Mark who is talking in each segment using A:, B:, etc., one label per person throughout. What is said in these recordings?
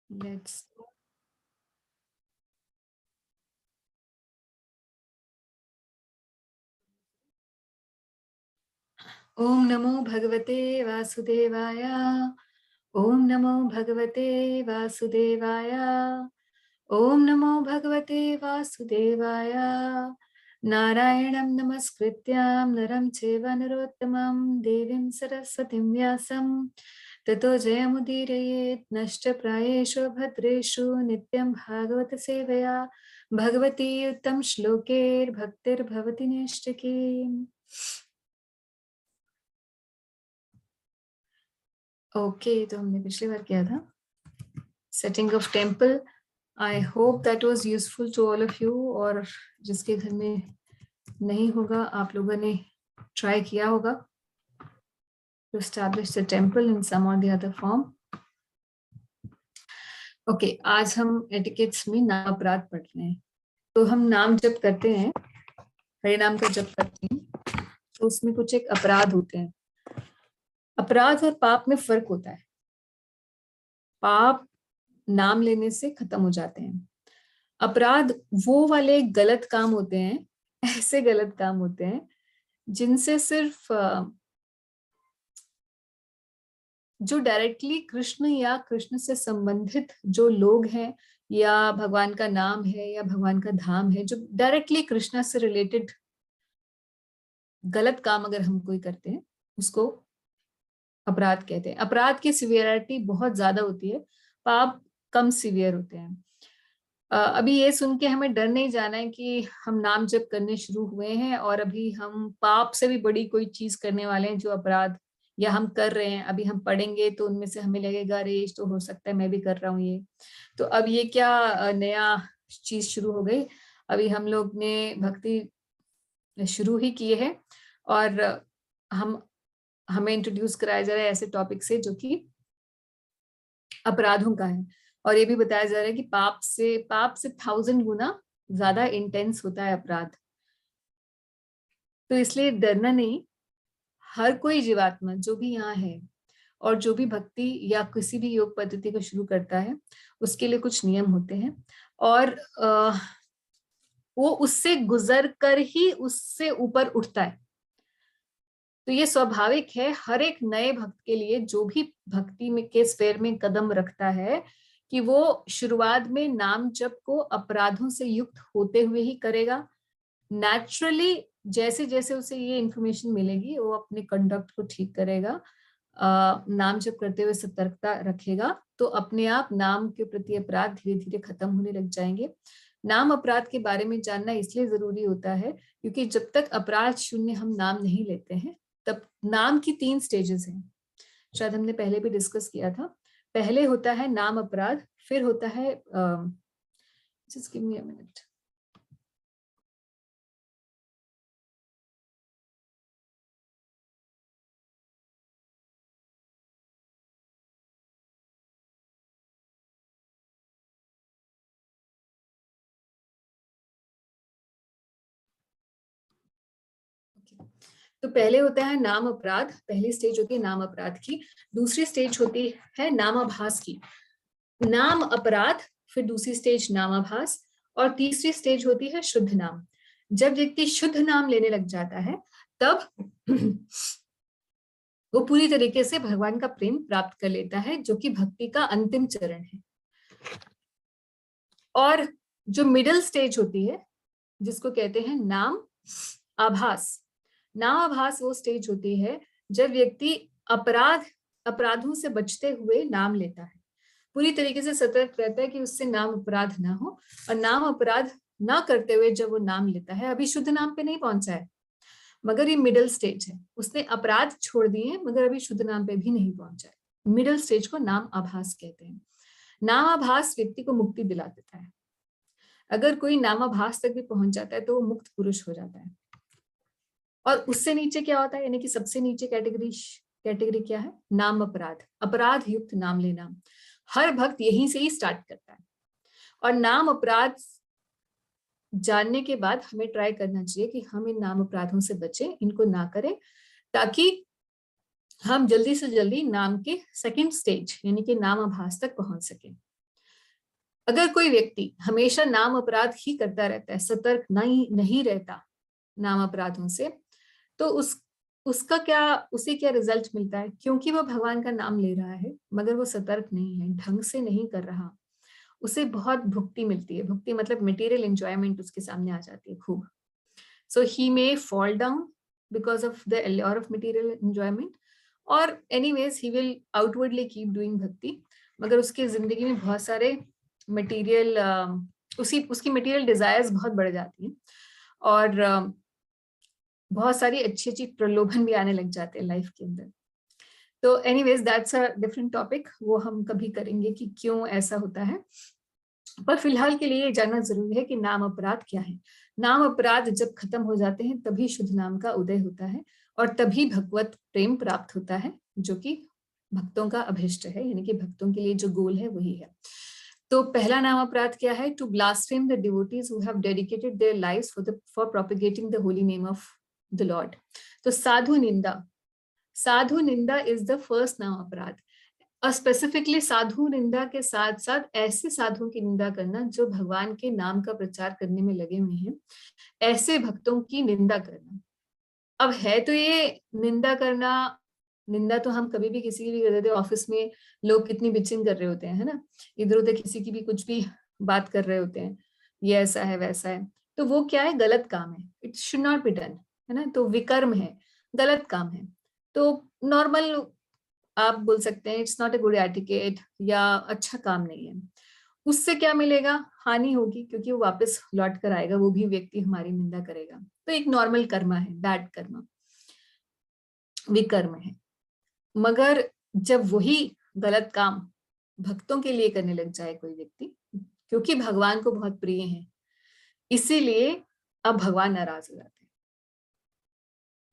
A: Let's. ओम नमो भगवते वासुदेवाय। ओम नमो भगवते वासुदेवाय। ओम नमो भगवते वासुदेवाय। नारायणं नमस्कृत्यां नरं चैव नरोत्तमं देवीं सरस्वतीं व्यासं ततो जयमुदीरयेत्। नष्टप्रायेषु भद्रेषु नित्यं भागवत सेवया भगवती उत्तम श्लोकैर्भक्तिर्भवति नैष्ठिकी। ओके, तो हमने पिछली बार किया था setting of temple. I hope that was useful to all of you. और जिसके घर में नहीं होगा, आप लोगों ने ट्राई किया होगा to establish the temple in some और द अदर फॉर्म। ओके, आज हम एटिकेट्स में नाम अपराध पढ़ रहे हैं। तो हम नाम जब करते हैं, हरे नाम का जप करते हैं, तो उसमें कुछ एक अपराध होते हैं। अपराध और पाप में फर्क होता है। पाप नाम लेने से खत्म हो जाते हैं। अपराध वो वाले गलत काम होते हैं, ऐसे गलत काम होते हैं जिनसे सिर्फ जो डायरेक्टली कृष्ण या कृष्ण से संबंधित जो लोग हैं, या भगवान का नाम है या भगवान का धाम है, जो डायरेक्टली कृष्णा से रिलेटेड गलत काम अगर हम कोई करते हैं, उसको अपराध कहते हैं। अपराध की सिवियरिटी बहुत ज्यादा होती है, पाप कम सीवियर होते हैं। अभी ये सुन के हमें डर नहीं जाना है कि हम नाम जप करने शुरू हुए हैं और अभी हम पाप से भी बड़ी कोई चीज करने वाले हैं, जो अपराध या हम कर रहे हैं। अभी हम पढ़ेंगे तो उनमें से हमें लगेगा अरे तो हो सकता है मैं भी कर रहा हूँ ये। तो अब ये क्या नया चीज शुरू हो गई। अभी हम लोग ने भक्ति शुरू ही किए है और हम हमें इंट्रोड्यूस कराया जा रहा है ऐसे टॉपिक से जो कि अपराधों का है। और ये भी बताया जा रहा है कि पाप से 1000 गुना ज्यादा इंटेंस होता है अपराध। तो इसलिए डरना नहीं। हर कोई जीवात्मा जो भी यहाँ है और जो भी भक्ति या किसी भी योग पद्धति को शुरू करता है, उसके लिए कुछ नियम होते हैं और वो उससे गुजर कर ही उससे ऊपर उठता है। तो ये स्वाभाविक है हर एक नए भक्त के लिए, जो भी भक्ति में के स्फेयर में कदम रखता है, कि वो शुरुआत में नाम जप को अपराधों से युक्त होते हुए ही करेगा। नेचुरली जैसे जैसे उसे ये इंफॉर्मेशन मिलेगी, वो अपने कंडक्ट को ठीक करेगा, नाम जप करते हुए सतर्कता रखेगा, तो अपने आप नाम के प्रति अपराध धीरे धीरे खत्म होने लग जाएंगे। नाम अपराध के बारे में जानना इसलिए जरूरी होता है क्योंकि जब तक अपराध शून्य हम नाम नहीं लेते हैं, तब नाम की 3 स्टेजेस हैं, शायद हमने पहले भी डिस्कस किया था। पहले होता है नाम अपराध, फिर होता है just give me a minute. तो पहले होता है नाम अपराध, पहली स्टेज होती है नाम अपराध की। दूसरी स्टेज होती है नामाभास की। नाम अपराध, फिर दूसरी स्टेज नामाभास, और तीसरी स्टेज होती है शुद्ध नाम। जब व्यक्ति शुद्ध नाम लेने लग जाता है, तब वो पूरी तरीके से भगवान का प्रेम प्राप्त कर लेता है, जो कि भक्ति का अंतिम चरण है। और जो मिडिल स्टेज होती है, जिसको कहते हैं नाम आभास। नाम आभास वो स्टेज होती है जब व्यक्ति अपराधों से बचते हुए नाम लेता है, पूरी तरीके से सतर्क रहता है कि उससे नाम अपराध ना हो, और नाम अपराध ना करते हुए जब वो नाम लेता है, अभी शुद्ध नाम पे नहीं पहुंचा है, मगर ये मिडिल स्टेज है। उसने अपराध छोड़ दिए हैं मगर अभी शुद्ध नाम पे भी नहीं पहुंचा है। मिडिल स्टेज को नाम आभास कहते हैं। नाम आभास व्यक्ति को मुक्ति दिला देता है। अगर कोई नामाभास तक भी पहुंच जाता है तो वो मुक्त पुरुष हो जाता है। और उससे नीचे क्या होता है, यानी कि सबसे नीचे कैटेगरी क्या है, नाम अपराध, अपराध युक्त नाम लेना। हर भक्त यहीं से ही स्टार्ट करता है। और नाम अपराध जानने के बाद हमें ट्राई करना चाहिए कि हम इन नाम अपराधों से बचें, इनको ना करें, ताकि हम जल्दी से जल्दी नाम के सेकंड स्टेज यानी कि नाम आभास तक पहुंच सकें। अगर कोई व्यक्ति हमेशा नाम अपराध ही करता रहता है, सतर्क नहीं रहता नाम अपराधों से, तो उसे क्या रिजल्ट मिलता है? क्योंकि वो भगवान का नाम ले रहा है मगर वो सतर्क नहीं है, ढंग से नहीं कर रहा, उसे बहुत भुक्ति मिलती है। भुक्ति मतलब मटेरियल एंजॉयमेंट उसके सामने आ जाती है खूब। So he may fall down because of the allure of material enjoyment, और anyways he will outwardly keep doing bhakti, मगर उसकी जिंदगी में बहुत सारे मटेरियल उसकी मटेरियल डिजायर्स बहुत बढ़ जाती हैं, और बहुत सारी अच्छी अच्छी प्रलोभन भी आने लग जाते हैं लाइफ के अंदर। तो anyways that's a different topic, वो हम कभी करेंगे कि क्यों ऐसा होता है। पर फिलहाल के लिए ये जानना जरूरी है कि नाम अपराध क्या है। नाम अपराध जब खत्म हो जाते हैं तभी शुद्ध नाम का उदय होता है, और तभी भगवत प्रेम प्राप्त होता है, जो कि भक्तों का अभिष्ट है, यानी कि भक्तों के लिए जो गोल है वही है। तो पहला नाम अपराध क्या है? To blaspheme the devotees who have dedicated their lives for propagating the holy name of the lord. तो साधु निंदा इज द फर्स्ट नाम अपराध। और स्पेसिफिकली साधु निंदा के साथ साथ ऐसे साधुओं की निंदा करना जो भगवान के नाम का प्रचार करने में लगे हुए हैं, ऐसे भक्तों की निंदा करना। अब है तो ये निंदा तो हम कभी भी किसी की भी कर देते हैं। ऑफिस में लोग कितनी बिचिंग कर रहे होते हैं, है ना, इधर उधर किसी की भी कुछ भी बात कर रहे होते हैं, ये ऐसा है वैसा है, तो वो क्या है? गलत काम है, it should not be done, है ना, तो विकर्म है, गलत काम है। तो नॉर्मल आप बोल सकते हैं it's not a good etiquette, या अच्छा काम नहीं है। उससे क्या मिलेगा? हानि होगी, क्योंकि वो वापस लौट कर आएगा, वो भी व्यक्ति हमारी निंदा करेगा। तो एक नॉर्मल कर्मा है, बैड कर्मा, विकर्म है। मगर जब वही गलत काम भक्तों के लिए करने लग जाए कोई व्यक्ति, क्योंकि भगवान को बहुत प्रिय है, इसीलिए अब भगवान नाराज हो जाते हैं।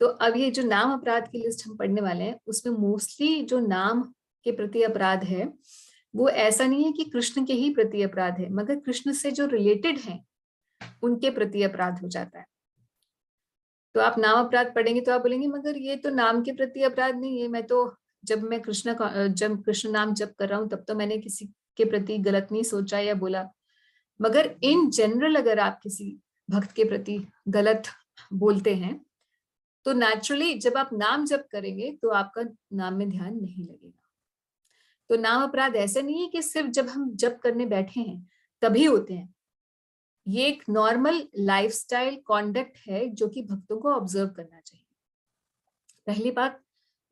A: तो अब ये जो नाम अपराध की लिस्ट हम पढ़ने वाले हैं, उसमें मोस्टली जो नाम के प्रति अपराध है वो ऐसा नहीं है कि कृष्ण के ही प्रति अपराध है, मगर कृष्ण से जो रिलेटेड है उनके प्रति अपराध हो जाता है। तो आप नाम अपराध पढ़ेंगे तो आप बोलेंगे मगर ये तो नाम के प्रति अपराध नहीं है, मैं तो जब कृष्ण नाम जप कर रहा हूं तब तो मैंने किसी के प्रति गलत नहीं सोचा या बोला। मगर इन जनरल अगर आप किसी भक्त के प्रति गलत बोलते हैं तो नेचुरली जब आप नाम जप करेंगे तो आपका नाम में ध्यान नहीं लगेगा। तो नाम अपराध ऐसा नहीं है कि सिर्फ जब हम जप करने बैठे हैं तभी होते हैं। ये एक नॉर्मल लाइफस्टाइल कॉन्डक्ट है जो कि भक्तों को ऑब्जर्व करना चाहिए। पहली बात,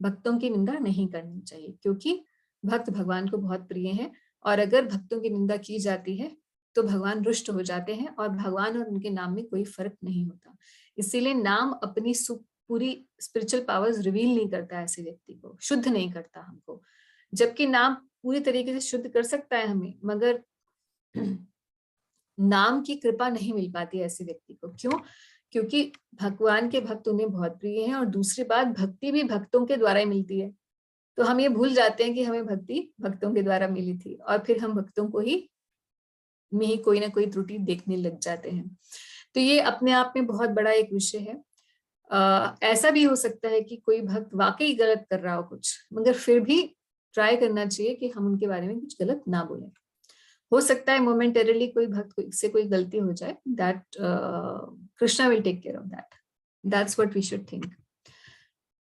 A: भक्तों की निंदा नहीं करनी चाहिए, क्योंकि भक्त भगवान को बहुत प्रिय हैं, और अगर भक्तों की निंदा की जाती है तो भगवान रुष्ट हो जाते हैं, और भगवान और उनके नाम में कोई फर्क नहीं होता। इसीलिए नाम अपनी पूरी स्पिरिचुअल पावर्स रिवील नहीं करता ऐसे व्यक्ति को, शुद्ध नहीं करता हमको। जबकि नाम पूरी तरीके से शुद्ध कर सकता है हमें, मगर नाम की कृपा नहीं मिल पाती ऐसे व्यक्ति को। क्यों? क्योंकि भगवान के भक्त उन्हें बहुत प्रिय हैं, और दूसरी बात, भक्ति भी भक्तों के द्वारा ही मिलती है। तो हम ये भूल जाते हैं कि हमें भक्ति भक्तों के द्वारा मिली थी, और फिर हम भक्तों को ही में ही कोई ना कोई त्रुटि देखने लग जाते हैं। तो ये अपने आप में बहुत बड़ा एक विषय है। ऐसा भी हो सकता है कि कोई भक्त वाकई गलत कर रहा हो कुछ, मगर फिर भी ट्राई करना चाहिए कि हम उनके बारे में कुछ गलत ना बोलें। हो सकता है मोमेंटरीली कोई भक्त से कोई गलती हो जाए, that Krishna will take care of that, that's what we should think.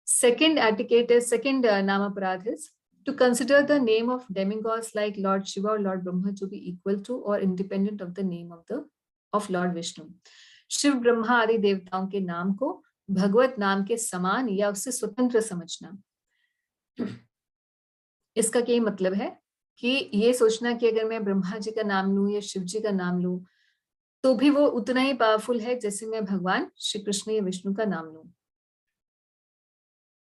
A: Second नाम अपराध is to consider the name of demigods like Lord Shiva or Lord Brahma to be equal to or independent of the name of Lord Vishnu. Shiv Brahma आदि देवताओं के नाम को भगवत नाम के समान या उससे स्वतंत्र समझना। इसका क्या मतलब है कि ये सोचना कि अगर मैं ब्रह्मा जी का नाम लूं या शिव जी का नाम लूं तो भी वो उतना ही पावरफुल है जैसे मैं भगवान श्री कृष्ण या विष्णु का नाम लूं।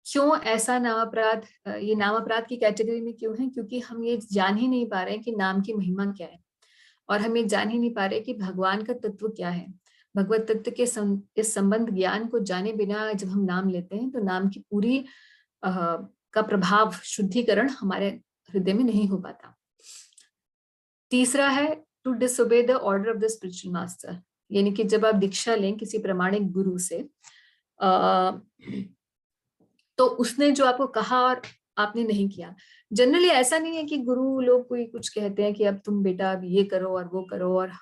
A: क्यों ऐसा नाम अपराध, ये नाम अपराध की कैटेगरी में क्यों है? क्योंकि हम ये जान ही नहीं पा रहे हैं कि नाम की महिमा क्या है, और हम ये जान ही नहीं पा रहे कि भगवान का तत्व क्या है। भगवत तत्व के इस संबंध ज्ञान को जाने बिना जब हम नाम लेते हैं तो नाम की पूरी का प्रभाव, शुद्धिकरण हमारे हृदय में नहीं हो पाता। तीसरा है to disobey the order of the spiritual master, यानी कि जब आप दीक्षा लें किसी प्रामाणिक गुरु से, तो उसने जो आपको कहा और आपने नहीं किया। जनरली ऐसा नहीं है कि गुरु लोग कोई कुछ कहते हैं कि अब तुम बेटा अब ये करो और वो करो और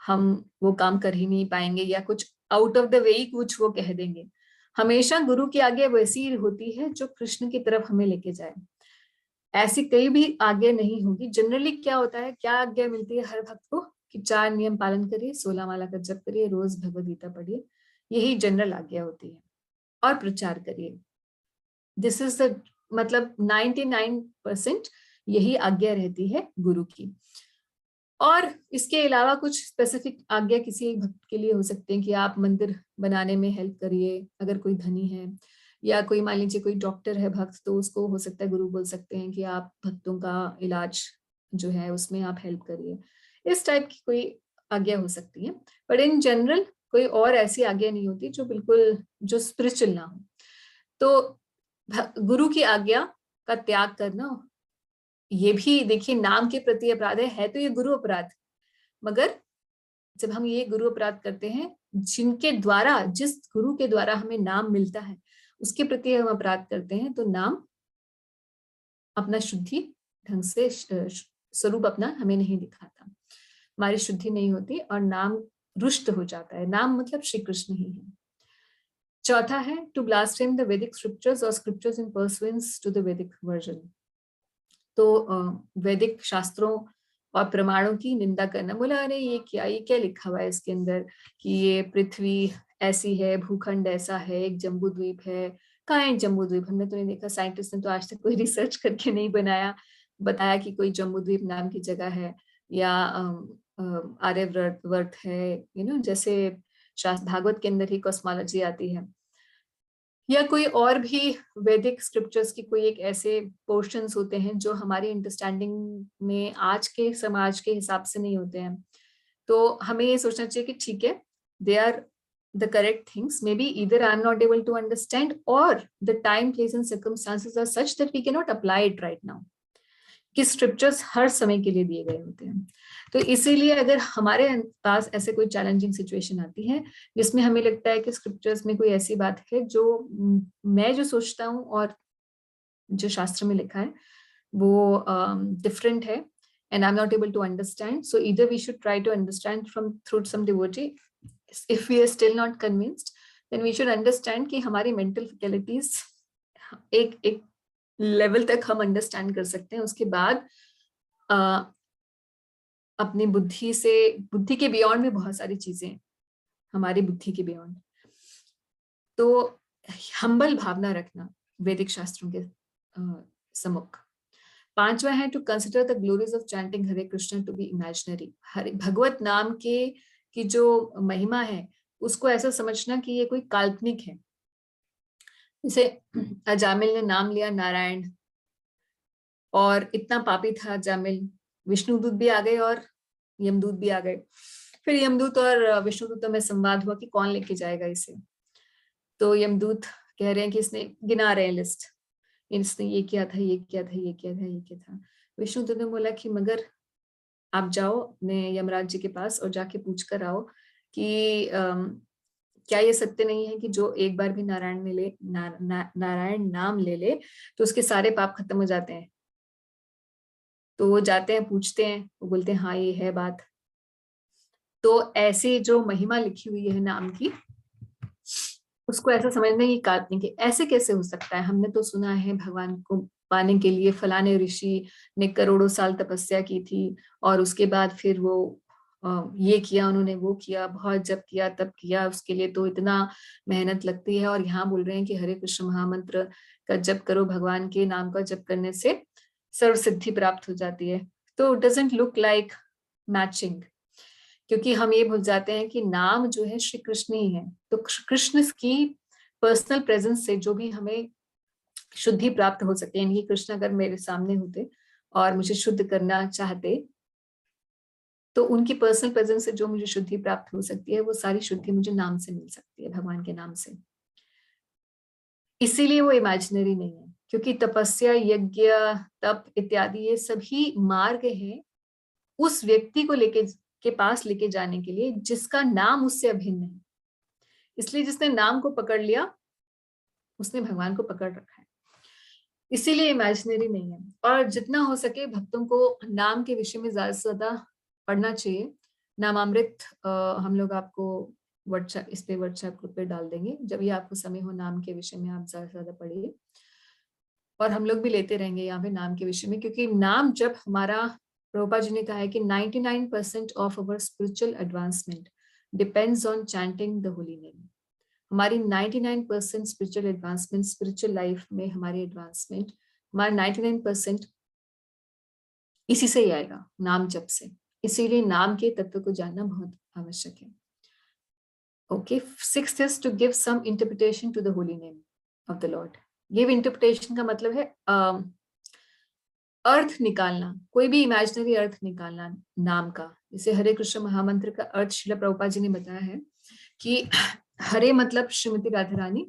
A: हम वो काम कर ही नहीं पाएंगे, या कुछ आउट ऑफ द वे ही कुछ वो कह देंगे। हमेशा गुरु की आज्ञा वैसी होती है जो कृष्ण की तरफ हमें लेके जाए। ऐसी कई भी आज्ञा नहीं होगी। जनरली क्या होता है, क्या आज्ञा मिलती है हर भक्त को कि 4 नियम पालन करिए, 16 माला का जप करिए, रोज भगवद गीता पढ़िए, यही जनरल आज्ञा होती है, और प्रचार करिए। दिस इज द मतलब 99% यही आज्ञा रहती है गुरु की। और इसके अलावा कुछ स्पेसिफिक आज्ञा किसी एक भक्त के लिए हो सकते हैं कि आप मंदिर बनाने में हेल्प करिए अगर कोई धनी है, या कोई मान लीजिए कोई डॉक्टर है भक्त, तो उसको हो सकता है गुरु बोल सकते हैं कि आप भक्तों का इलाज जो है उसमें आप हेल्प करिए। इस टाइप की कोई आज्ञा हो सकती है, बट इन जनरल कोई और ऐसी आज्ञा नहीं होती जो बिल्कुल जो स्पिरिचुअल ना हो। तो गुरु की आज्ञा का त्याग करना, ये भी देखिए नाम के प्रति अपराध है तो ये गुरु अपराध, मगर जब हम ये गुरु अपराध करते हैं जिनके द्वारा, जिस गुरु के द्वारा हमें नाम मिलता है उसके प्रति हम अपराध करते हैं, तो नाम अपना शुद्धि ढंग से स्वरूप अपना हमें नहीं दिखाता, हमारी शुद्धि नहीं होती और नाम रुष्ट हो जाता है। नाम मतलब श्री कृष्ण ही है। चौथा है to blaspheme the Vedic scriptures और scriptures in pursuance to the Vedic version. तो वैदिक शास्त्रों और प्रमाणों की निंदा करना, बोला अरे ये क्या लिखा हुआ है इसके अंदर कि ये पृथ्वी ऐसी है, भूखंड ऐसा है, एक जम्बू द्वीप है। कहाँ है जम्बू द्वीप? हमने तो नहीं देखा, साइंटिस्ट ने तो आज तक कोई रिसर्च करके नहीं बताया कि कोई जम्बू द्वीप नाम की जगह है, या आर्यवर्त है, जैसे शास्त्र भागवत के अंदर ही कॉस्मोलॉजी आती है, या कोई और भी वैदिक स्क्रिप्चर्स की कोई एक ऐसे पोर्शंस होते हैं जो हमारी अंडरस्टैंडिंग में आज के समाज के हिसाब से नहीं होते हैं। तो हमें ये सोचना चाहिए कि ठीक है, they are the correct things, may be either I am not able to understand और the time place and circumstances are such that we can not apply it right now, कि स्क्रिप्चर्स हर समय के लिए दिए गए होते हैं। तो इसीलिए अगर हमारे पास ऐसे कोई चैलेंजिंग सिचुएशन आती है जिसमें हमें लगता है कि स्क्रिप्चर्स में कोई ऐसी बात है जो मैं जो सोचता हूँ और जो शास्त्र में लिखा है वो डिफरेंट है, and I'm not able to understand, so either we should try to understand from through some devotee. If we are still not convinced, then we should understand कि हमारी mental faculties एक लेवल तक हम understand कर सकते हैं, उसके बाद अपनी बुद्धि के बियॉन्ड में बहुत सारी चीजें, हमारी बुद्धि के बियॉन्ड। तो हम्बल भावना रखना वैदिक शास्त्रों के सम्मुख। पांचवा है to consider the glories of chanting Hare Krishna to be imaginary. हरे भगवत नाम की जो महिमा है उसको ऐसा समझना कि ये कोई काल्पनिक है। जैसे अजामिल ने नाम लिया नारायण, और इतना पापी था अजामिल, विष्णुदूत भी आ गए और यमदूत भी आ गए। फिर यमदूत और विष्णुदूतों में संवाद हुआ कि कौन लेके जाएगा इसे। तो यमदूत कह रहे हैं कि इसने, गिना रहे हैं लिस्ट, इसने ये किया था, ये किया था, ये किया था, ये किया था। विष्णुदूत ने बोला कि मगर आप जाओ अपने यमराज जी के पास और जाके पूछ कर आओ कि क्या ये सत्य नहीं है कि जो एक बार भी नारायण नाम ले ले तो उसके सारे पाप खत्म हो जाते हैं। तो वो जाते हैं, पूछते हैं, वो बोलते हैं हाँ ये है बात। तो ऐसे जो महिमा लिखी हुई है नाम की, उसको ऐसा समझना कि काल्पनिक है। ऐसे कैसे हो सकता है? हमने तो सुना है भगवान को पाने के लिए फलाने ऋषि ने करोड़ों साल तपस्या की थी, और उसके बाद फिर वो ये किया, उन्होंने वो किया, बहुत जप किया, तप किया, उसके लिए तो इतना मेहनत लगती है। और यहाँ बोल रहे हैं कि हरे कृष्ण महामंत्र का जप करो, भगवान के नाम का जप करने से सर्व सिद्धि प्राप्त हो जाती है। तो डजंट लुक लाइक मैचिंग, क्योंकि हम ये भूल जाते हैं कि नाम जो है श्री कृष्ण ही है। तो कृष्ण की पर्सनल प्रेजेंस से जो भी हमें शुद्धि प्राप्त हो सके, यानी कृष्ण अगर मेरे सामने होते और मुझे शुद्ध करना चाहते, तो उनकी पर्सनल प्रेजेंस से जो मुझे शुद्धि प्राप्त हो सकती है वो सारी शुद्धि मुझे नाम से मिल सकती है, भगवान के नाम से। इसीलिए वो इमेजिनरी नहीं है, क्योंकि तपस्या, यज्ञ, तप इत्यादि ये सभी मार्ग है उस व्यक्ति को के पास लेके जाने के लिए जिसका नाम उससे अभिन्न है। इसलिए जिसने नाम को पकड़ लिया उसने भगवान को पकड़ रखा है। इसीलिए इमेजिनरी नहीं है। और जितना हो सके भक्तों को नाम के विषय में ज्यादा से ज्यादा पढ़ना चाहिए। नामामृत हम लोग आपको व्हाट्सएप, इस पे व्हाट्सएप ग्रुप पे डाल देंगे, जब ये आपको समय हो नाम के विषय में आप ज्यादा से ज्यादा पढ़िए। और हम लोग भी लेते रहेंगे यहाँ पे नाम के विषय में, क्योंकि नाम जब हमारा, प्रभुपाद जी ने कहा है कि 99% of our spiritual advancement depends on chanting the holy name. हमारी 99% स्पिरिचुअल एडवांसमेंट, स्पिरिचुअल लाइफ में हमारी एडवांसमेंट, हमारा 99% इसी से ही आएगा, नाम जप से। इसीलिए नाम के तत्व को जानना बहुत आवश्यक है। Okay, sixth is to give some interpretation to the holy name of the lord. Give interpretation का मतलब है अर्थ निकालना, कोई भी इमेजिनरी अर्थ निकालना नाम का। जैसे हरे कृष्ण महामंत्र का अर्थ श्रील प्रभुपाद जी ने बताया है कि हरे मतलब श्रीमती राधा रानी,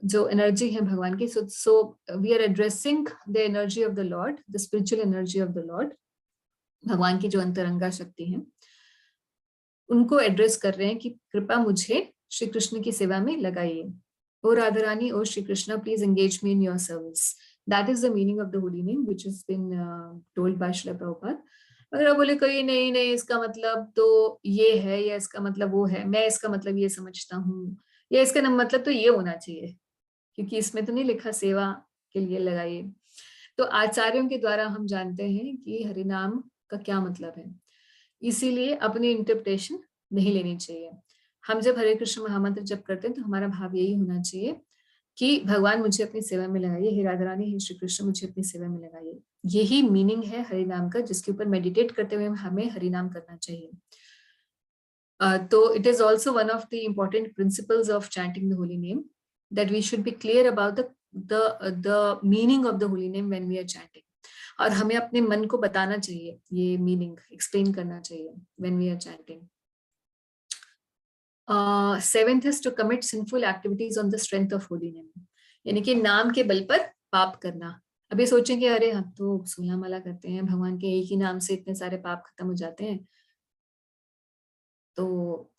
A: जो एनर्जी है भगवान की। So we are addressing the energy of the lord, the spiritual energy of the lord, भगवान की जो अंतरंगा शक्ति है, उनको एड्रेस कर रहे हैं कि कृपा मुझे श्री कृष्ण की सेवा में लगाइए। O Radha Rani, O Shri Krishna, please engage me in your service. That is the meaning of the holy name which has been told by Srila Prabhupada. अगर आप बोले कोई नहीं नहीं इसका मतलब तो ये है, या इसका मतलब वो है, मैं इसका मतलब ये समझता हूँ, या इसका मतलब तो ये होना चाहिए, क्योंकि इसमें तो नहीं लिखा सेवा के लिए लगाइए। तो आचार्यों के द्वारा हम जानते हैं कि हरिनाम का क्या मतलब है, इसीलिए अपनी इंटरप्रिटेशन नहीं लेनी चाहिए। हम जब हरे कृष्ण महामंत्र जप करते हैं तो हमारा भाव यही होना चाहिए कि भगवान मुझे अपनी सेवा में लगाइए, हे राधा रानी, हे श्री कृष्ण मुझे अपनी सेवा में लगाइए। यही मीनिंग है हरिनाम का, जिसके ऊपर मेडिटेट करते हुए हमें हरिनाम करना चाहिए। तो it is also one of the important principles of chanting the holy name, that we should be clear about the meaning of the holy name when we are chanting. और हमें अपने मन को बताना चाहिए, ये मीनिंग एक्सप्लेन करना चाहिए when we are chanting. Seventh is to commit sinful activities on the strength of holy name. यानी कि नाम के बल पर पाप करना। अभी सोचेंगे अरे हम तो 16 माला करते हैं, भगवान के एक ही नाम से इतने सारे पाप खत्म हो जाते हैं, तो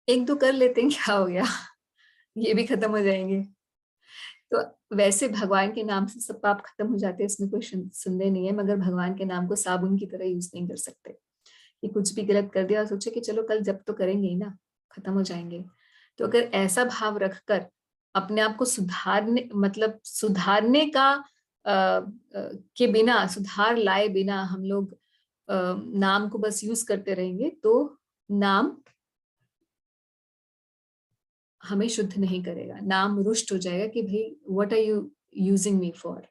A: एक दो कर लेते हैं, क्या हो गया, ये भी खत्म हो जाएंगे। तो वैसे भगवान के नाम से सब पाप खत्म हो जाते हैं, इसमें कोई संदेह नहीं है, मगर भगवान के नाम को साबुन की तरह यूज नहीं कर सकते कि कुछ भी गलत कर दिया और सोचे कि चलो कल जब तो करेंगे ही ना, खत्म हो जाएंगे। तो अगर ऐसा भाव रखकर अपने आप को सुधारने, मतलब सुधारने का के बिना, सुधार लाए बिना हम लोग नाम को बस यूज करते रहेंगे, तो नाम हमें शुद्ध नहीं करेगा। नाम रुष्ट हो जाएगा कि भाई what are you using me for.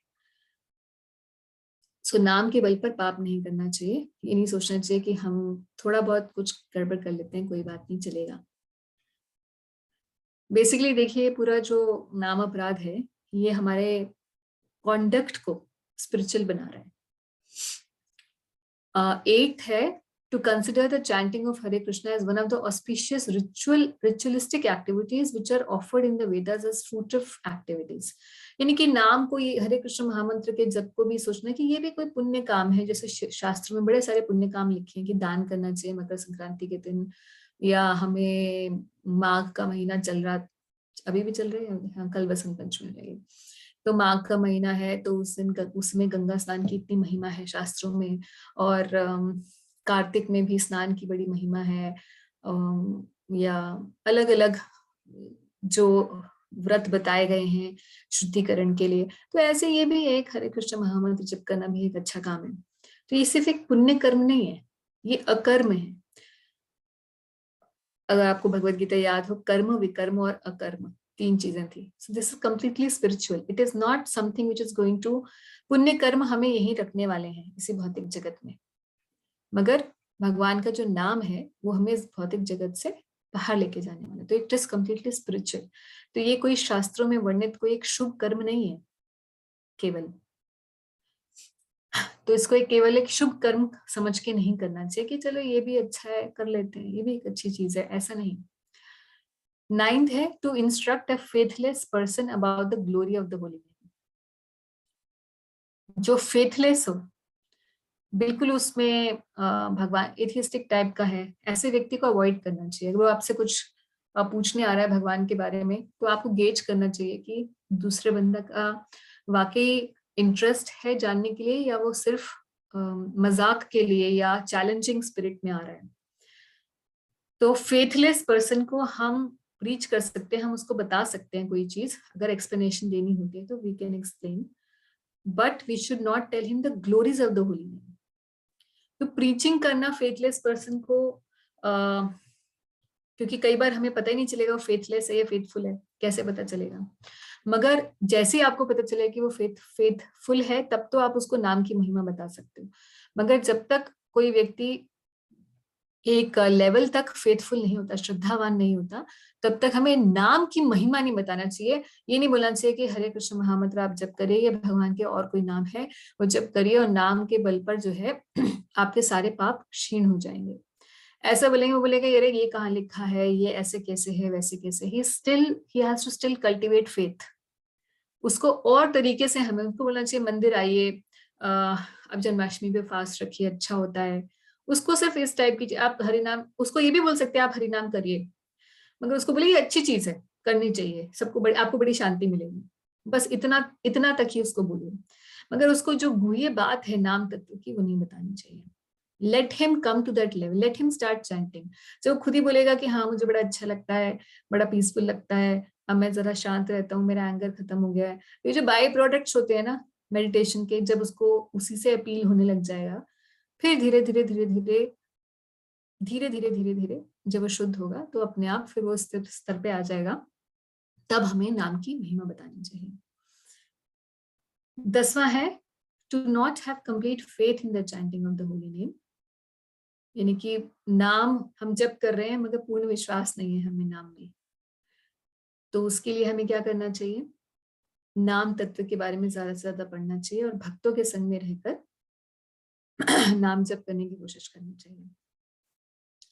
A: So नाम के बल पर पाप नहीं करना चाहिए। ये नहीं सोचना चाहिए कि हम थोड़ा बहुत कुछ गड़बड़ कर लेते हैं, कोई बात नहीं, चलेगा। बेसिकली देखिए, पूरा जो नाम अपराध है ये हमारे कॉन्डक्ट को स्पिरिचुअल बना रहा है। एट्थ है to consider the chanting of Hare Krishna as one of the auspicious ritualistic activities which are offered in the Vedas as fruitive activities. यानी कि नाम को, ये हरे कृष्ण महामंत्र के जप को भी सोचना कि ये भी कोई पुण्य काम है। जैसे शास्त्र में बड़े सारे पुण्य काम लिखे हैं कि दान करना चाहिए मकर संक्रांति के दिन, या हमें माघ का महीना चल रहा, अभी भी चल रहे हैं, हाँ कल बसंत पंचमी रहेगी, तो माघ का महीना है तो उस दिन उसमें गंगा स्नान की इतनी महिमा है शास्त्रों में, और कार्तिक में भी स्नान की बड़ी महिमा है, या अलग अलग जो व्रत बताए गए हैं शुद्धिकरण के लिए। तो ऐसे ये भी एक हरे कृष्ण महामंत्र जप करना भी एक अच्छा काम है। तो ये सिर्फ एक पुण्य कर्म नहीं है, ये अकर्म है। अगर आपको भगवत गीता याद हो, कर्म, विकर्म और अकर्म, तीन चीजें थी। So this is completely spiritual, it is not something which is going to, पुण्य कर्म हमें यही रखने वाले हैं इसी भौतिक जगत में, मगर भगवान का जो नाम है वो हमें इस भौतिक जगत से बाहर लेके जाने वाला। तो इट इज कंप्लीटली स्पिरिचुअल। तो ये कोई शास्त्रों में वर्णित कोई एक शुभ कर्म नहीं है केवल, तो इसको एक केवल एक शुभ कर्म समझ के नहीं करना चाहिए कि चलो ये भी अच्छा है कर लेते हैं, ये भी एक अच्छी चीज है, ऐसा नहीं। नाइन्थ है to instruct a faithless person about the glory of the holy name. जो फेथलेस हो, बिल्कुल उसमें भगवान एथियस्टिक टाइप का है, ऐसे व्यक्ति को अवॉइड करना चाहिए। अगर वो आपसे कुछ पूछने आ रहा है भगवान के बारे में, तो आपको गेज करना चाहिए कि दूसरे बंदा का वाकई इंटरेस्ट है जानने के लिए, या वो सिर्फ मजाक के लिए या चैलेंजिंग स्पिरिट में आ रहा है। तो फेथलेस पर्सन को हम रीच कर सकते हैं, हम उसको बता सकते हैं कोई चीज, अगर एक्सप्लेनेशन देनी होती है तो we can explain, but we should not tell him the glories of the holy name. तो प्रीचिंग करना फेथलेस पर्सन को, क्योंकि कई बार हमें पता ही नहीं चलेगा वो फेथलेस है या फेथफुल है, कैसे पता चलेगा? मगर जैसे ही आपको पता चले कि वो फेथफुल है, तब तो आप उसको नाम की महिमा बता सकते हो। मगर जब तक कोई व्यक्ति एक लेवल तक फेथफुल नहीं होता, श्रद्धावान नहीं होता, तब तक हमें नाम की महिमा नहीं बताना चाहिए। ये नहीं बोलना चाहिए कि हरे कृष्ण महामंत्र आप जप करिए, या भगवान के और कोई नाम है वो जप करिए और नाम के बल पर जो है आपके सारे पाप क्षीण हो जाएंगे। ऐसा बोलेंगे, वो बोलेगा यार ये कहाँ लिखा है, ये ऐसे कैसे है, वैसे कैसे। He has to still cultivate faith. उसको और तरीके से हमें उनको बोलना चाहिए मंदिर आइए, अब जन्माष्टमी पे फास्ट रखिए, अच्छा होता है। उसको सिर्फ इस टाइप की, आप हरिनाम, उसको ये भी बोल सकते हैं आप हरिनाम करिए, मगर उसको बोलिए ये अच्छी चीज है, करनी चाहिए, सबको आपको बड़ी शांति मिलेगी। बस इतना इतना तक ही उसको बोलिए, मगर उसको जो गुह्य बात है नाम तत्व की वो नहीं बतानी चाहिए। Let him come to that level, let him start chanting. जब खुद ही बोलेगा कि हाँ मुझे बड़ा अच्छा लगता है, बड़ा पीसफुल लगता है, अब मैं जरा शांत रहता हूँ, मेरा एंगर खत्म हो गया है, ये जो बाई प्रोडक्ट्स होते हैं ना मेडिटेशन के, जब उसको उसी से अपील होने लग जाएगा, फिर धीरे धीरे धीरे धीरे धीरे धीरे धीरे धीरे जब वो शुद्ध होगा तो अपने आप फिर वो स्तर पे आ जाएगा, तब हमें नाम की महिमा बतानी चाहिए। 10वां है to not have complete faith in the chanting of the holy name, यानी कि नाम हम जप कर रहे हैं मगर पूर्ण विश्वास नहीं है हमें नाम में। तो उसके लिए हमें क्या करना चाहिए? नाम तत्व के बारे में ज्यादा से ज्यादा पढ़ना चाहिए और भक्तों के संग में रहकर नाम जप करने की कोशिश करनी चाहिए।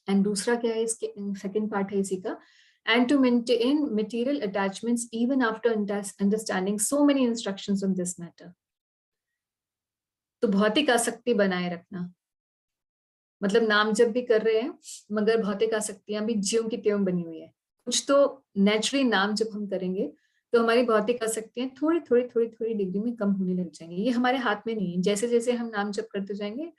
A: एंड दूसरा क्या है, इसके सेकंड पार्ट है इसी का, and to maintain material attachments even after understanding so many instructions on this matter। तो भौतिक आसक्ति बनाए रखना, मतलब नाम जब भी कर रहे हैं मगर भौतिक आसक्तियां भी ज्यों की त्यों बनी हुई है। कुछ तो नेचुरली नाम जब हम करेंगे तो हमारी भौतिक आसक्तियां थोड़ी थोड़ी थोड़ी थोड़ी डिग्री में कम होने लग जाएंगी। ये हमारे हाथ में नहीं है, जैसे जैसे हम नाम जप करते जाएंगे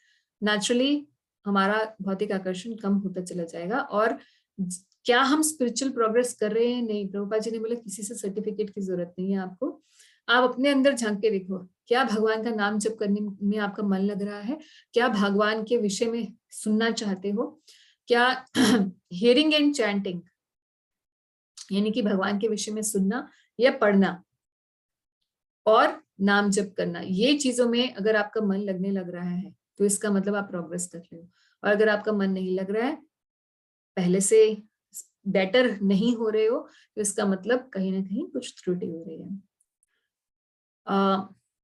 A: नेचुरली हमारा भौतिक आकर्षण कम होता चला जाएगा। और क्या हम स्पिरिचुअल प्रोग्रेस कर रहे हैं? नहीं, प्रभुपाद जी ने बोला किसी से सर्टिफिकेट की जरूरत नहीं है आपको, आप अपने अंदर झांक के देखो, क्या भगवान का नाम जप करने में आपका मन लग रहा है? क्या भगवान के विषय में सुनना चाहते हो? क्या हियरिंग एंड चैंटिंग, यानी कि भगवान के विषय में सुनना या पढ़ना और नाम जप करना, ये चीजों में अगर आपका मन लगने लग रहा है तो इसका मतलब आप प्रोग्रेस कर रहे हो। और अगर आपका मन नहीं लग रहा है, पहले से बेटर नहीं हो रहे हो, तो इसका मतलब कहीं ना कहीं कुछ त्रुटि हो रही है।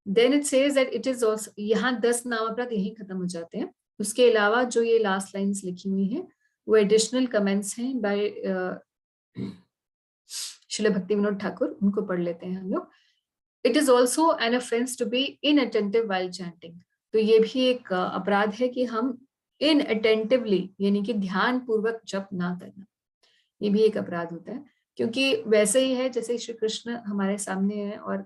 A: Then it says that it is also, यहाँ 10 नाम अपराध यहीं खत्म हो जाते हैं। उसके अलावा जो ये लास्ट लाइंस लिखी हुई हैं वो एडिशनल कमेंट्स हैं बाय श्रील भक्ति विनोद ठाकुर, उनको पढ़ लेते हैं हम लोग। It is also an offence to be inattentive while chanting. तो ये भी एक अपराध है कि हम इनअटेंटिवली, यानी कि ध्यान पूर्वक जप ना करना, ये भी एक अपराध होता है। क्योंकि वैसे ही है जैसे श्री कृष्ण हमारे सामने है और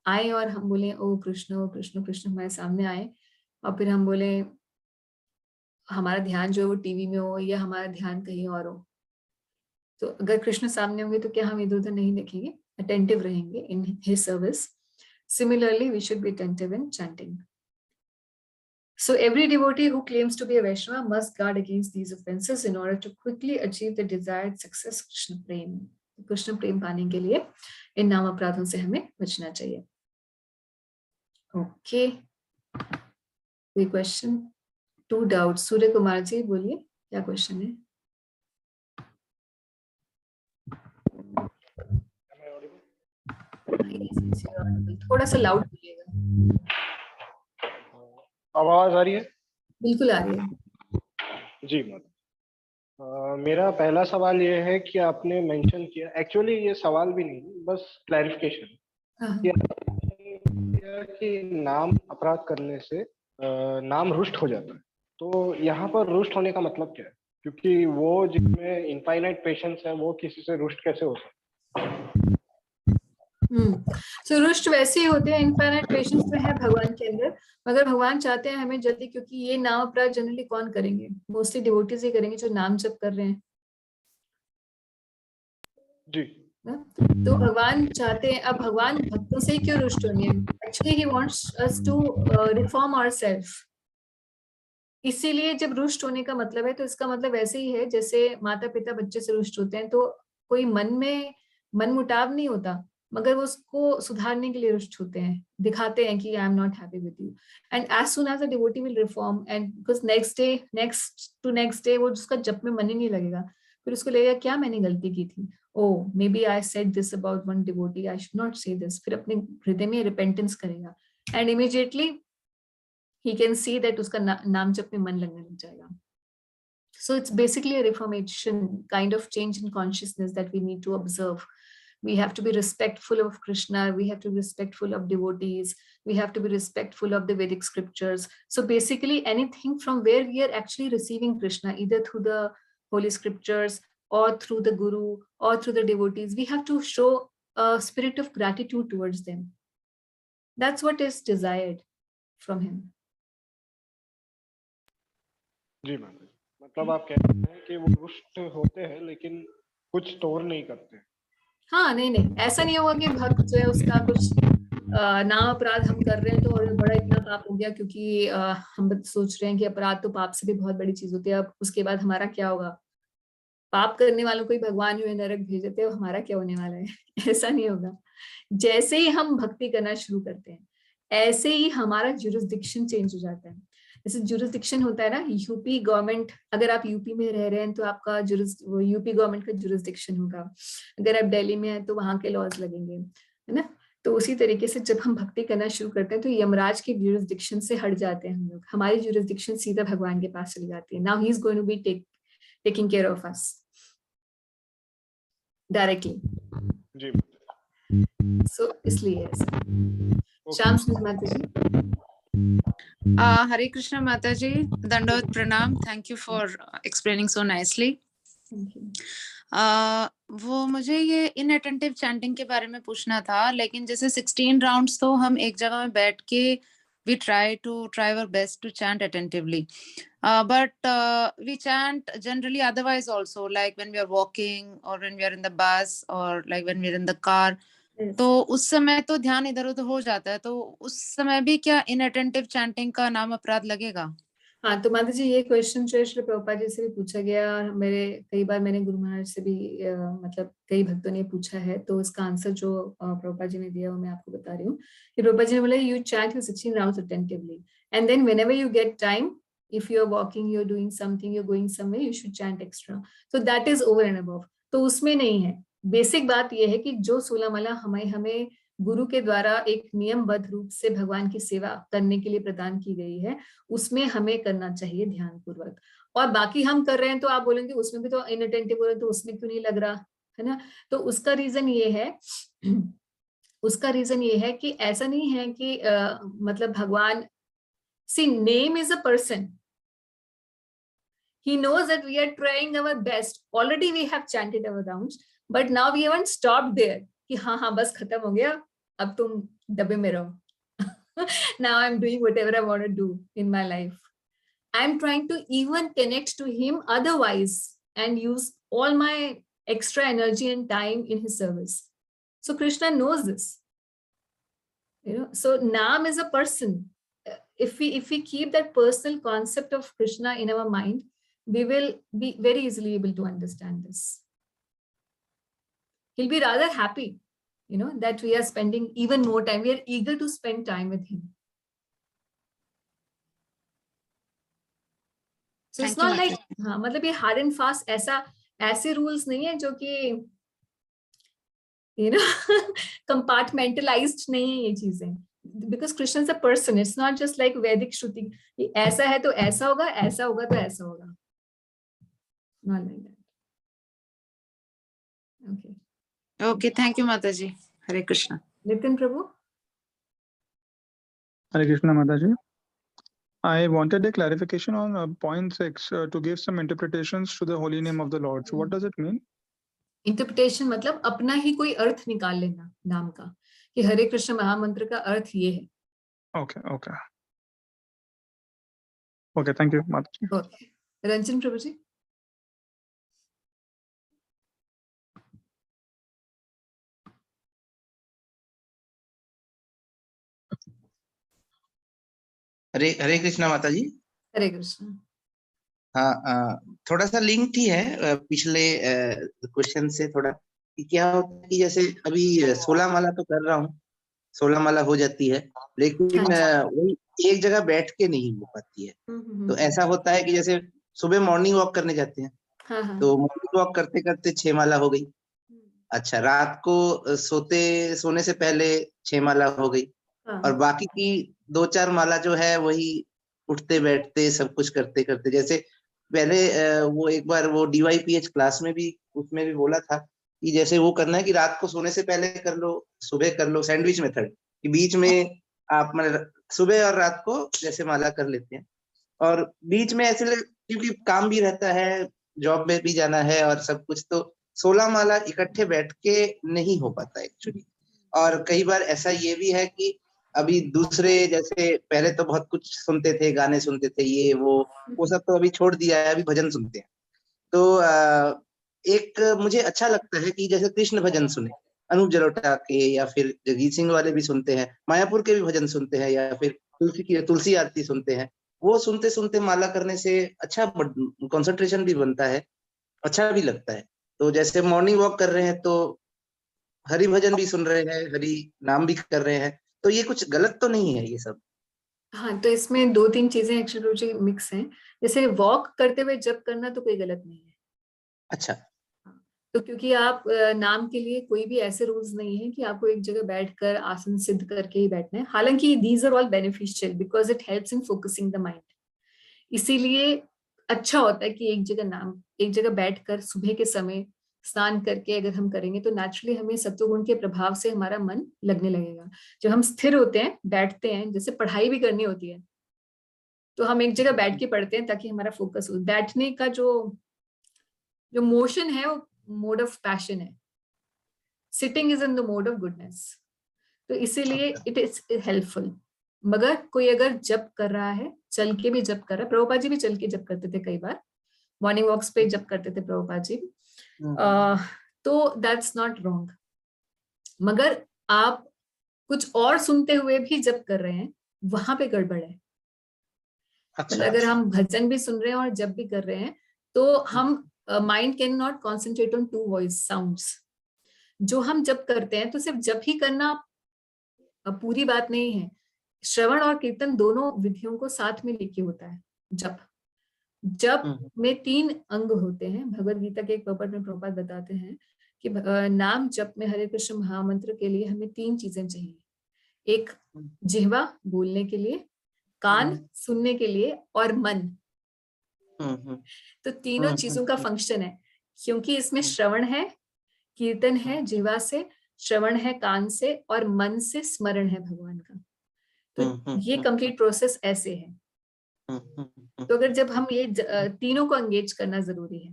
A: आए और हम बोले ओ कृष्ण कृष्ण हमारे सामने आए, और फिर हम बोले हमारा ध्यान जो है वो टीवी में हो या हमारा ध्यान कहीं और हो। तो अगर कृष्ण सामने होंगे तो क्या हम इधर उधर नहीं देखेंगे, अटेंटिव रहेंगे in his service. Similarly, we should be attentive in chanting. So every devotee who claims to be a Vaishnava must guard against these offenses in order to quickly achieve the desired success Krishna Prem. Krishna प्रेम पाने के लिए इन नाम अपराधों से हमें बचना चाहिए। ओके, कोई क्वेश्चन? 2 डाउट। सूर्य कुमार जी बोलिए, क्या क्वेश्चन है? थोड़ा सा लाउड बोलिएगा।
B: आवाज आ रही है?
A: बिल्कुल आ रही है
B: जी मैडम। मेरा पहला सवाल ये है कि आपने मेंशन किया, एक्चुअली ये सवाल भी नहीं बस क्लैरिफिकेशन, कि नाम अपराध करने से नाम रुष्ट हो जाता है। तो यहाँ पर रुष्ट होने का मतलब क्या है? क्योंकि वो जिसमें इनफाइनाइट पेशेंस है वो किसी से रुष्ट कैसे हो सकता है?
A: सो रुष्ट वैसे ही होते हैं, इनफाइनाइट पेशेंस तो है भगवान के अंदर, मगर भगवान चाहते हैं हमें जल्दी, क्योंकि ये नाम अपराध जनरली कौन करेंगे, मोस्टली डिवोटीज ही करेंगे जो नाम जप कर रहे हैं
B: जी
A: ना? तो भगवान चाहते हैं, अब भगवान भक्तों से ही क्यों रुष्ट होंगे, actually he wants us to reform ourself. इसीलिए जब रुष्ट होने का मतलब है, तो इसका मतलब ऐसे ही है जैसे माता पिता बच्चे से रुष्ट होते हैं, तो कोई मन में मन मुटाव नहीं होता, मगर वो उसको सुधारने के लिए रुष्ट होते हैं, दिखाते हैं कि I am not happy with you, and as soon as a devotee will reform, and because next day वो उसका जप में मन ही नहीं लगेगा, फिर उसको लगेगा क्या मैंने गलती की थी, oh may be I said this about one devotee, I should not say this, फिर अपने हृदय में रिपेंटेंस करेगा, and immediately he can see that उसका नाम जप में मन लगने लग जाएगा. So it's basically a reformation, kind of change in consciousness that we need to observe. We have to be respectful of Krishna, we have to be respectful of devotees, we have to be respectful of the Vedic scriptures. So basically anything from where we are actually receiving Krishna, either through the holy scriptures or through the guru or through the devotees, we have to show a spirit of gratitude towards them. That's what is desired from him.
B: जी ma'am, मतलब आप कह रहे हैं कि वो रुष्ट होते हैं लेकिन कुछ तोड़ नहीं करते।
A: हाँ, नहीं, ऐसा नहीं होगा कि भक्त जो है उसका कुछ नाम अपराध हम कर रहे हैं तो और बड़ा इतना पाप हो गया, क्योंकि हम सोच रहे हैं कि अपराध तो पाप से भी बहुत बड़ी चीज होती है, अब उसके बाद हमारा क्या होगा, पाप करने वालों को ही भगवान हुए नरक भेज देते हैं, हमारा क्या होने वाला है। ऐसा नहीं होगा। जैसे ही हम भक्ति करना शुरू करते हैं, ऐसे ही हमारा जुरिस्डिक्शन चेंज हो जाता है। जैसे जुरिस्डिक्शन होता है ना, यूपी गवर्नमेंट, अगर आप यूपी में रह रहे हैं तो आपका यूपी गवर्नमेंट का जुरिस्डिक्शन होगा, अगर आप दिल्ली में हैं तो वहां के लॉज लगेंगे, है ना? तो उसी तरीके से जब हम भक्ति करना शुरू करते हैं तो यमराज के जुरिस्डिक्शन से हट जाते हैं हम लोग, हमारी जुरिस्डिक्शन सीधा भगवान के पास चली जाती है। Now he is going to be taking care of us directly.
B: जी
A: सो इसलिए श्याम सुंदर माता जी।
C: Hare Krishna Mataji, Dandavat Pranam. Thank you for explaining so nicely.
A: Thank you.
C: वो मुझे ये इनअटेंटिव चैंटिंग के बारे में पूछना था, लेकिन जैसे 16 राउंड्स तो हम एक जगह में बैठ के we try our best to chant attentively, but we chant generally otherwise also, like when we are walking or when we are in the bus or like when we are in the car. तो उस समय तो ध्यान इधर उधर हो जाता है, तो उस समय भी क्या इनअटेंटिव चैंटिंग का नाम अपराध लगेगा?
A: हाँ, तो माता जी ये क्वेश्चन जो श्री प्रभुपाद जी से भी पूछा गया, मेरे कई बार मैंने गुरु महाराज से भी मतलब कई भक्तों ने पूछा है, तो इसका आंसर जो प्रभुपाद जी ने दिया वो मैं आपको बता रही हूँ कि प्रभुपाद जी ने बोला you chant 16 rounds attentively and then whenever you get time, if you are walking, you're doing something, you're going somewhere, you should chant extra. So that is over and above. तो उसमें नहीं है। बेसिक बात यह है कि जो 16 माला हमें गुरु के द्वारा एक नियमबद्ध रूप से भगवान की सेवा करने के लिए प्रदान की गई है, उसमें हमें करना चाहिए ध्यान पूर्वक। और बाकी हम कर रहे हैं तो आप बोलेंगे उसमें भी तो इनअटेंटिव हो रहे हैं, तो उसमें क्यों नहीं लग रहा है ना? तो उसका रीजन ये है कि ऐसा नहीं है कि मतलब भगवान, see, name is a person. He knows that we are trying our best. Already we have chanted our rounds, but now we haven't stopped there. कि हाँ बस खत्म हो गया, अब तुम डब्बे में रहो। Now I'm doing whatever I want to do in my life. I'm trying to even connect to him otherwise and use all my extra energy and time in his service. So Krishna knows this. You know, so Naam is a person. If we keep that personal concept of Krishna in our mind, we will be very easily able to understand this. He'll be rather happy, you know, that we are spending even more time. We are eager to spend time with him. So it's not like, हाँ, मतलब ये hard and fast ऐसे rules नहीं है जो कि you know compartmentalized नहीं है ये चीजें. Because Krishna is a person, it's not just like Vedic Shruti. ऐसा है तो ऐसा होगा, ऐसा होगा तो ऐसा होगा. Not like that. Okay.
C: Okay, thank you Mataji. Hare Krishna.
A: Nitin Prabhu.
D: Hare Krishna Mataji. I wanted a clarification on point 6 to give some interpretations to the holy name of the Lord. So what does it mean?
A: Interpretation मतलब अपना ही कोई अर्थ निकाल लेना नाम का. कि हरे कृष्ण महामंत्र का अर्थ ये है।
D: Okay, okay. Okay, thank you, Mataji.
A: Okay, Ranjan Prabhu ji.
E: Hare Hare Krishna Mata ji.
A: हरे कृष्ण।
E: हाँ, थोड़ा सा लिंक ही है पिछले क्वेश्चन से थोड़ा, कि क्या होता है कि जैसे अभी 16 माला तो कर रहा हूँ, 16 माला हो जाती है, लेकिन वही एक जगह बैठ के नहीं हो पाती है। तो ऐसा होता है कि जैसे सुबह मॉर्निंग वॉक करने जाते हैं, तो मॉर्निंग वॉक करते करते 6 माला हो गई। अच्छा, रात को सोने से पहले 6 माला हो गई, और बाकी की 2-4 माला जो है वही उठते बैठते सब कुछ करते करते, जैसे पहले वो एक बार वो DYPH क्लास में भी उसमें भी बोला था कि जैसे वो करना है कि रात को सोने से पहले कर लो, सुबह कर लो, सैंडविच मेथड, कि बीच में आप मतलब सुबह और रात को जैसे माला कर लेते हैं, और बीच में ऐसे क्योंकि काम भी रहता है, जॉब में भी जाना है और सब कुछ, तो 16 माला इकट्ठे बैठ के नहीं हो पाता एक्चुअली। और कई बार ऐसा ये भी है कि अभी दूसरे जैसे पहले तो बहुत कुछ सुनते थे, गाने सुनते थे, ये वो सब तो अभी छोड़ दिया है, अभी भजन सुनते हैं। तो एक मुझे अच्छा लगता है कि जैसे कृष्ण भजन सुने, अनूप जलोटा के, या फिर जगजीत सिंह वाले भी सुनते हैं, मायापुर के भी भजन सुनते हैं, या फिर तुलसी आरती सुनते हैं। वो सुनते सुनते माला करने से अच्छा कंसंट्रेशन भी बनता है, अच्छा भी लगता है। तो जैसे मॉर्निंग वॉक कर रहे हैं तो हरि भजन भी सुन रहे हैं, हरि नाम भी कर रहे हैं, तो ये कुछ गलत तो नहीं है ये सब।
A: हाँ, तो इसमें 2-3 चीजें एक्चुअली मिक्स हैं। जैसे वॉक करते हुए जप करना तो कोई गलत नहीं है।
E: अच्छा।
A: तो क्योंकि आप नाम के लिए कोई भी ऐसे रूल्स नहीं है कि आपको एक जगह बैठकर आसन सिद्ध करके ही बैठना है। हालांकि these are all beneficial because it helps in focusing the mind. इसीलिए अच्छा होता है कि एक जगह बैठकर सुबह के समय स्नान करके अगर हम करेंगे तो नेचुरली हमें सत्वगुण के प्रभाव से हमारा मन लगने लगेगा। जब हम स्थिर होते हैं, बैठते हैं, जैसे पढ़ाई भी करनी होती है तो हम एक जगह बैठ के पढ़ते हैं ताकि हमारा फोकस हो। बैठने का जो मोशन है वो मोड ऑफ पैशन है। Sitting is in the mode of goodness. तो इसीलिए इट इज हेल्पफुल। मगर कोई अगर जप कर रहा है, चल के भी जप कर रहा है, प्रभुपाद जी भी चल के जप करते थे, कई बार मॉर्निंग वॉक्स पे जप करते थे प्रभुपाद जी, तो दैट्स नॉट रॉन्ग। मगर आप कुछ और सुनते हुए भी जप कर रहे हैं, वहां पे गड़बड़ है। मतलब अगर हम भजन भी सुन रहे हैं और जप भी कर रहे हैं तो हम mind can not concentrate on 2 voice sounds. जो हम जप करते हैं तो सिर्फ जप ही करना पूरी बात नहीं है। श्रवण और कीर्तन दोनों विधियों को साथ में लेके होता है। जप में 3 अंग होते हैं। भगवद गीता के एक पद में प्रभुपाद बताते हैं कि नाम जप में हरे कृष्ण महामंत्र के लिए हमें 3 चीजें चाहिए। एक जिह्वा बोलने के लिए, कान सुनने के लिए, और मन। तो तीनों चीजों का फंक्शन है, क्योंकि इसमें श्रवण है, कीर्तन है जिह्वा से, श्रवण है कान से, और मन से स्मरण है भगवान का। तो ये कंप्लीट प्रोसेस ऐसे है। तो अगर जब हम ये तीनों को एंगेज करना जरूरी है,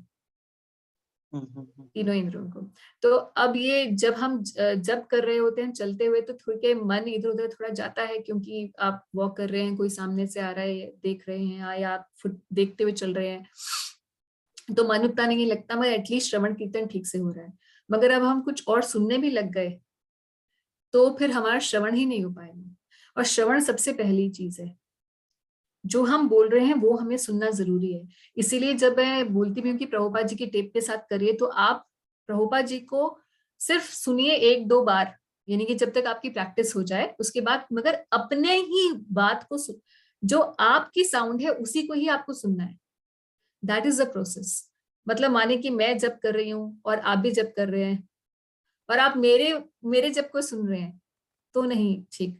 A: तीनों इंद्रियों को। तो अब ये जब हम जब कर रहे होते हैं चलते हुए तो थोड़े के मन इधर उधर थोड़ा जाता है, क्योंकि आप वॉक कर रहे हैं, कोई सामने से आ रहा है, देख रहे हैं, या आप फुट देखते हुए चल रहे हैं, तो मन उतना नहीं लगता, मगर एटलीस्ट श्रवण कीर्तन ठीक से हो रहा है। मगर अब हम कुछ और सुनने भी लग गए तो फिर हमारा श्रवण ही नहीं हो पाएगा। और श्रवण सबसे पहली चीज है। जो हम बोल रहे हैं वो हमें सुनना जरूरी है। इसीलिए जब मैं बोलती भी हूँ कि प्रभुपाद जी की टेप के साथ करिए, तो आप प्रभुपाद जी को सिर्फ सुनिए 1-2 बार, यानी कि जब तक आपकी प्रैक्टिस हो जाए उसके बाद, मगर अपने ही बात को जो आपकी साउंड है उसी को ही आपको सुनना है। That is the process. मतलब माने कि मैं जब कर रही हूँ और आप भी जब कर रहे हैं और आप मेरे जब को सुन रहे हैं, तो नहीं ठीक।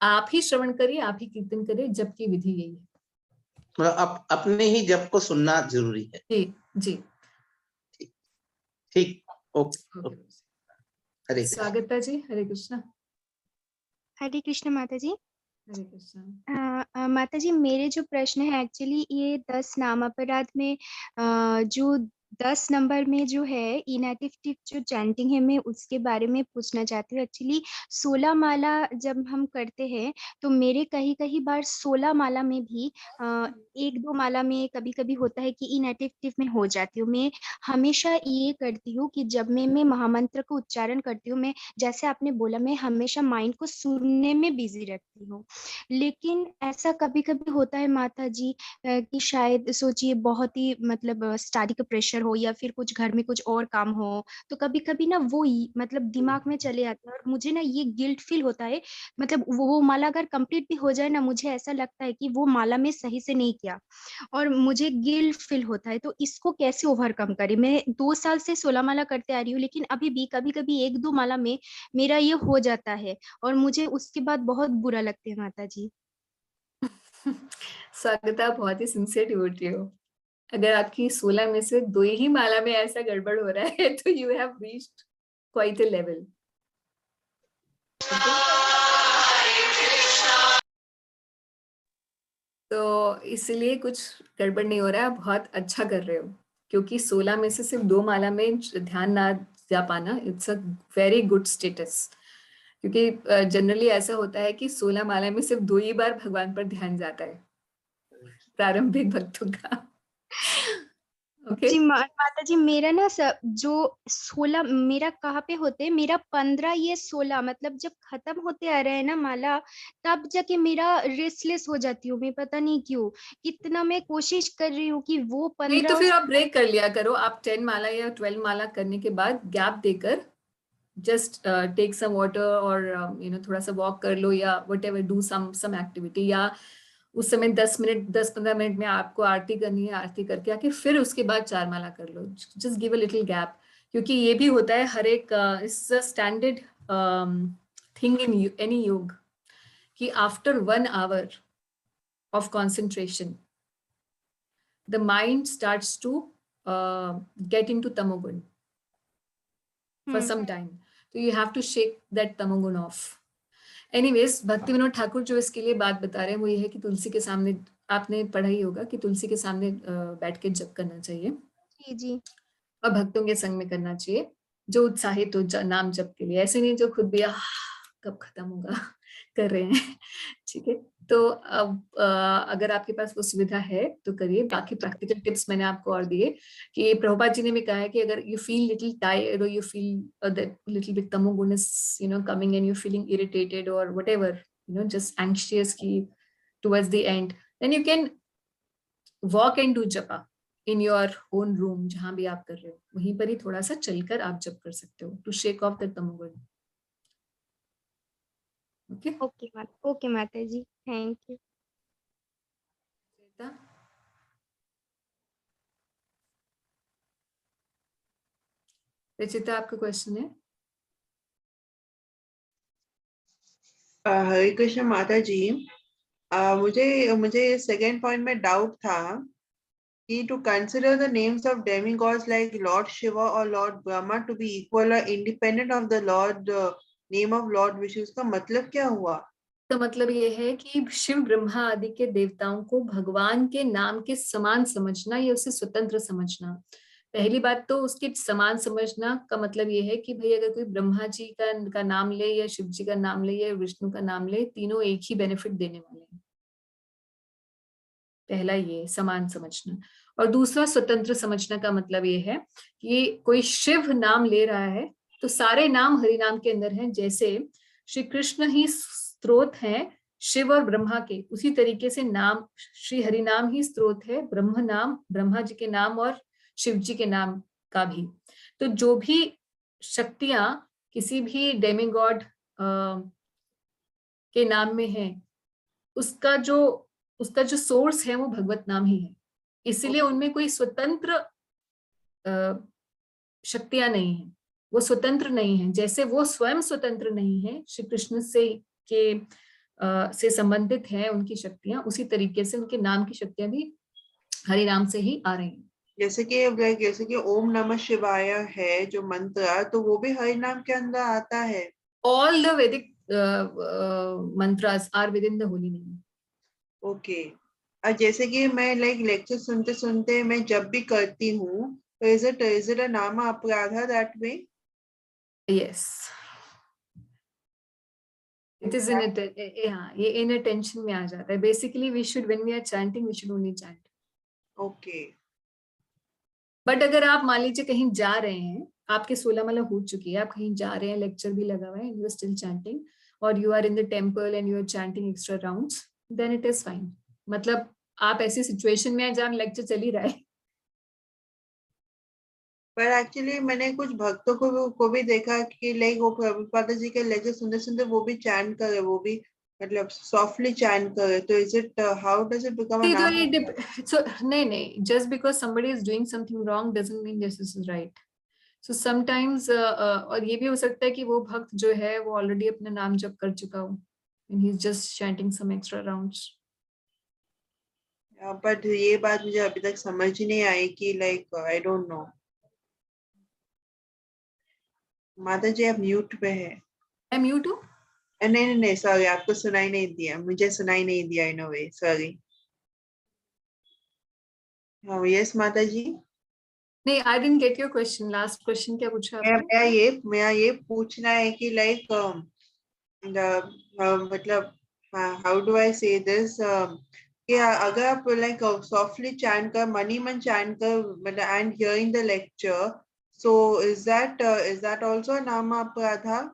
A: आप ही श्रवण करिए, आप ही कीर्तन करिए, जब की विधि यही है।
E: मतलब अपने ही जप को सुनना जरूरी है।
A: जी जी
E: ठीक। ओके। हरे कृष्ण।
A: स्वागता जी, हरे कृष्णा।
F: हरे कृष्ण माता जी।
A: हरे कृष्णा।
F: माता जी, मेरे जो प्रश्न है एक्चुअली ये 10 नाम अपराध में जो 10 नंबर में जो है इनएटिव जो चैंटिंग है, मैं उसके बारे में पूछना चाहती हूँ। एक्चुअली 16 माला जब हम करते हैं तो मेरे कहीं कहीं बार 16 माला में भी एक दो माला में कभी कभी होता है कि इनएटिव में हो जाती हूँ। मैं हमेशा ये करती हूँ कि जब मैं महामंत्र को उच्चारण करती हूँ, मैं जैसे आपने बोला, मैं हमेशा माइंड को सुनने में बिजी रखती हूँ। लेकिन ऐसा कभी कभी होता है माता जी कि शायद सोचिए बहुत ही मतलब स्टडी का प्रेशर हो या फिर कुछ घर में कुछ और काम हो, तो कभी कभी ना मतलब दिमाग में चले आते हैं और मुझे ना ये गिल्ट फील होता है। मतलब वो माला अगर कंप्लीट भी हो जाए ना, मुझे ऐसा लगता है कि वो माला में सही से नहीं किया और मुझे गिल्ट फील होता है। तो इसको कैसे ओवरकम करें? मैं 2 साल से 16 माला करते आ रही हूँ, लेकिन अभी भी कभी कभी एक दो माला में मेरा ये हो जाता है और मुझे उसके बाद बहुत बुरा लगता है माता जी।
A: स्वागता, बहुत ही सिंसियर डिवोटी हो। अगर आपकी 16 में से 2 ही माला में ऐसा गड़बड़ हो रहा है तो you have reached quite a level. तो इसलिए कुछ गड़बड़ नहीं हो रहा है, बहुत अच्छा कर रहे हो, क्योंकि 16 में से सिर्फ 2 माला में ध्यान ना जा पाना, it's a very good status. क्योंकि जनरली ऐसा होता है कि 16 माला में सिर्फ 2 ही बार भगवान पर ध्यान जाता है प्रारंभिक भक्तों का। ओके
F: जी माता जी, मेरा ना जो 16 मेरा कहाँ पे होते हैं, मेरा 15 ये 16 मतलब जब खत्म होते आ रहे हैं ना माला, तब जाके मेरा रेस्टलेस हो जाती हूँ। मैं पता नहीं क्यों, कितना मैं कोशिश कर रही हूँ कि वो
A: नहीं,
F: 15
A: तो
F: और
A: फिर आप ब्रेक कर लिया करो। आप 10 माला या 12 माला करने के बाद गैप देकर जस्ट टेक सम वाटर और थोड़ा सा वॉक कर लो या व्हाटएवर, डू सम एक्टिविटी, या उस समय 10-15 मिनट में आपको आरती करनी है, आरती करके आके फिर उसके बाद 4 माला कर लो। Just give a little gap, क्योंकि ये भी होता है हर एक स्टैंडर्ड थिंग इन एनी योग कि after 1 hour of concentration the mind starts to get into tamogun for some time. So you have to shake that tamogun off. Anyways, भक्ति विनोद ठाकुर जो इसके लिए बात बता रहे हैं वो ये है कि तुलसी के सामने, आपने पढ़ा ही होगा कि तुलसी के सामने बैठ के जप करना चाहिए
F: जी जी
A: और भक्तों के संग में करना चाहिए जो उत्साहित हो नाम जप के लिए। ऐसे नहीं जो खुद भी कब खत्म होगा कर रहे हैं। ठीक है, तो अब अगर आपके पास वो सुविधा है तो करिए। बाकी प्रैक्टिकल टिप्स मैंने आपको और दिए कि प्रभुपाद जी ने भी कहा है कि अगर यू फील लिटिल टायर्ड और you feel that little bit तमोगुणस coming and you feeling irritated और व्हाटएवर जस्ट एंग्शियस की towards the end, then you can walk and do japa in your own room. जहां भी आप कर रहे हो वहीं पर ही थोड़ा सा चलकर आप जप कर सकते हो टू शेक ऑफ द तमोगुण। Okay,
F: okay Mata ji, thank you.
A: Rachita, आपका क्वेश्चन है?
G: हरे कृष्ण माता जी। मुझे मुझे सेकेंड पॉइंट में डाउट था कि to consider the names of demigods like Lord Shiva और Lord Brahma to be equal और independent of the Lord name of Lord Vishnu, इसका मतलब क्या हुआ?
A: तो मतलब ये है कि शिव ब्रह्मा आदि के देवताओं को भगवान के नाम के समान समझना या उसे स्वतंत्र समझना। पहली बात तो उसके समान समझना का मतलब ये है कि भाई अगर कोई ब्रह्मा जी का नाम ले या शिव जी का नाम ले या विष्णु का नाम ले, तीनों एक ही बेनिफिट देने वाले हैं। पहला ये समान समझना। और दूसरा स्वतंत्र समझना का मतलब ये है कि कोई शिव नाम ले रहा है तो सारे नाम हरि नाम के अंदर हैं। जैसे श्री कृष्ण ही स्रोत हैं शिव और ब्रह्मा के, उसी तरीके से नाम श्री हरि नाम ही स्रोत है ब्रह्म नाम, ब्रह्मा जी के नाम और शिव जी के नाम का भी। तो जो भी शक्तियां किसी भी डेमिगॉड के नाम में है, उसका जो सोर्स है वो भगवत नाम ही है। इसीलिए उनमें कोई स्वतंत्र शक्तियां नहीं है, वो स्वतंत्र नहीं है। जैसे वो स्वयं स्वतंत्र नहीं है, श्री कृष्ण से संबंधित है उनकी शक्तियां, उसी तरीके से उनके नाम की शक्तियां भी हरि नाम से ही आ रही हैं।
G: जैसे कि ओम नमः शिवाय है जो मंत्र, तो वो भी हरि नाम के अंदर आता है।
A: ऑल द वैदिक mantras are within the holy name.
G: Okay. जैसे कि मैं लेक्चर सुनते सुनते मैं जब भी करती हूँ So is it a nama aparadha that way?
A: Yes, it is in it. हाँ, ये inattention में आ जाता है. Basically, we should, when we are chanting, we should only chant.
G: Okay.
A: But अगर आप मान लीजिए कहीं जा रहे हैं, आपके 16 माला हो चुकी है, आप कहीं जा रहे हैं, लेक्चर भी लगा हुआ है, यू आर स्टिल चैंटिंग, और you are in the temple and you are chanting extra rounds, then it is fine. मतलब आप ऐसी सिचुएशन में हैं जहाँ लेक्चर चल ही रहा है.
G: पर एक्चुअली मैंने कुछ भक्तों को भी देखा कि लाइक वो प्रभुपाद जी के लेक्चर सुनते सुनते वो भी चैंट करे, वो भी मतलब सॉफ्टली चैंट करे. तो is it, how does it become a नाम?
A: So नहीं, just because somebody is doing something wrong doesn't mean this is right. So sometimes और ये भी हो सकता है कि वो भक्त जो है वो ऑलरेडी अपना नाम जप कर चुका हो and he's just chanting some extra rounds.
G: But ये बात मुझे अभी तक समझ ही नहीं आई कि लाइक आई डोंट नो. माता जी आप म्यूट पे है.
A: मैं म्यूट हूँ?
G: नहीं सॉरी, आपको सुनाई नहीं दिया, मुझे सुनाई नहीं दिया इन अ वे, सॉरी. यस माता जी.
A: नहीं, I didn't get your question. Last question क्या पूछा आपने?
G: मेरा ये पूछना है कि लाइक मतलब हाउ डू आई से दिस, कि अगर आप लाइक सॉफ्टली चैंट कर, मनी मन चैंट कर, मतलब and hearing the lecture, so is that also nama aparadha?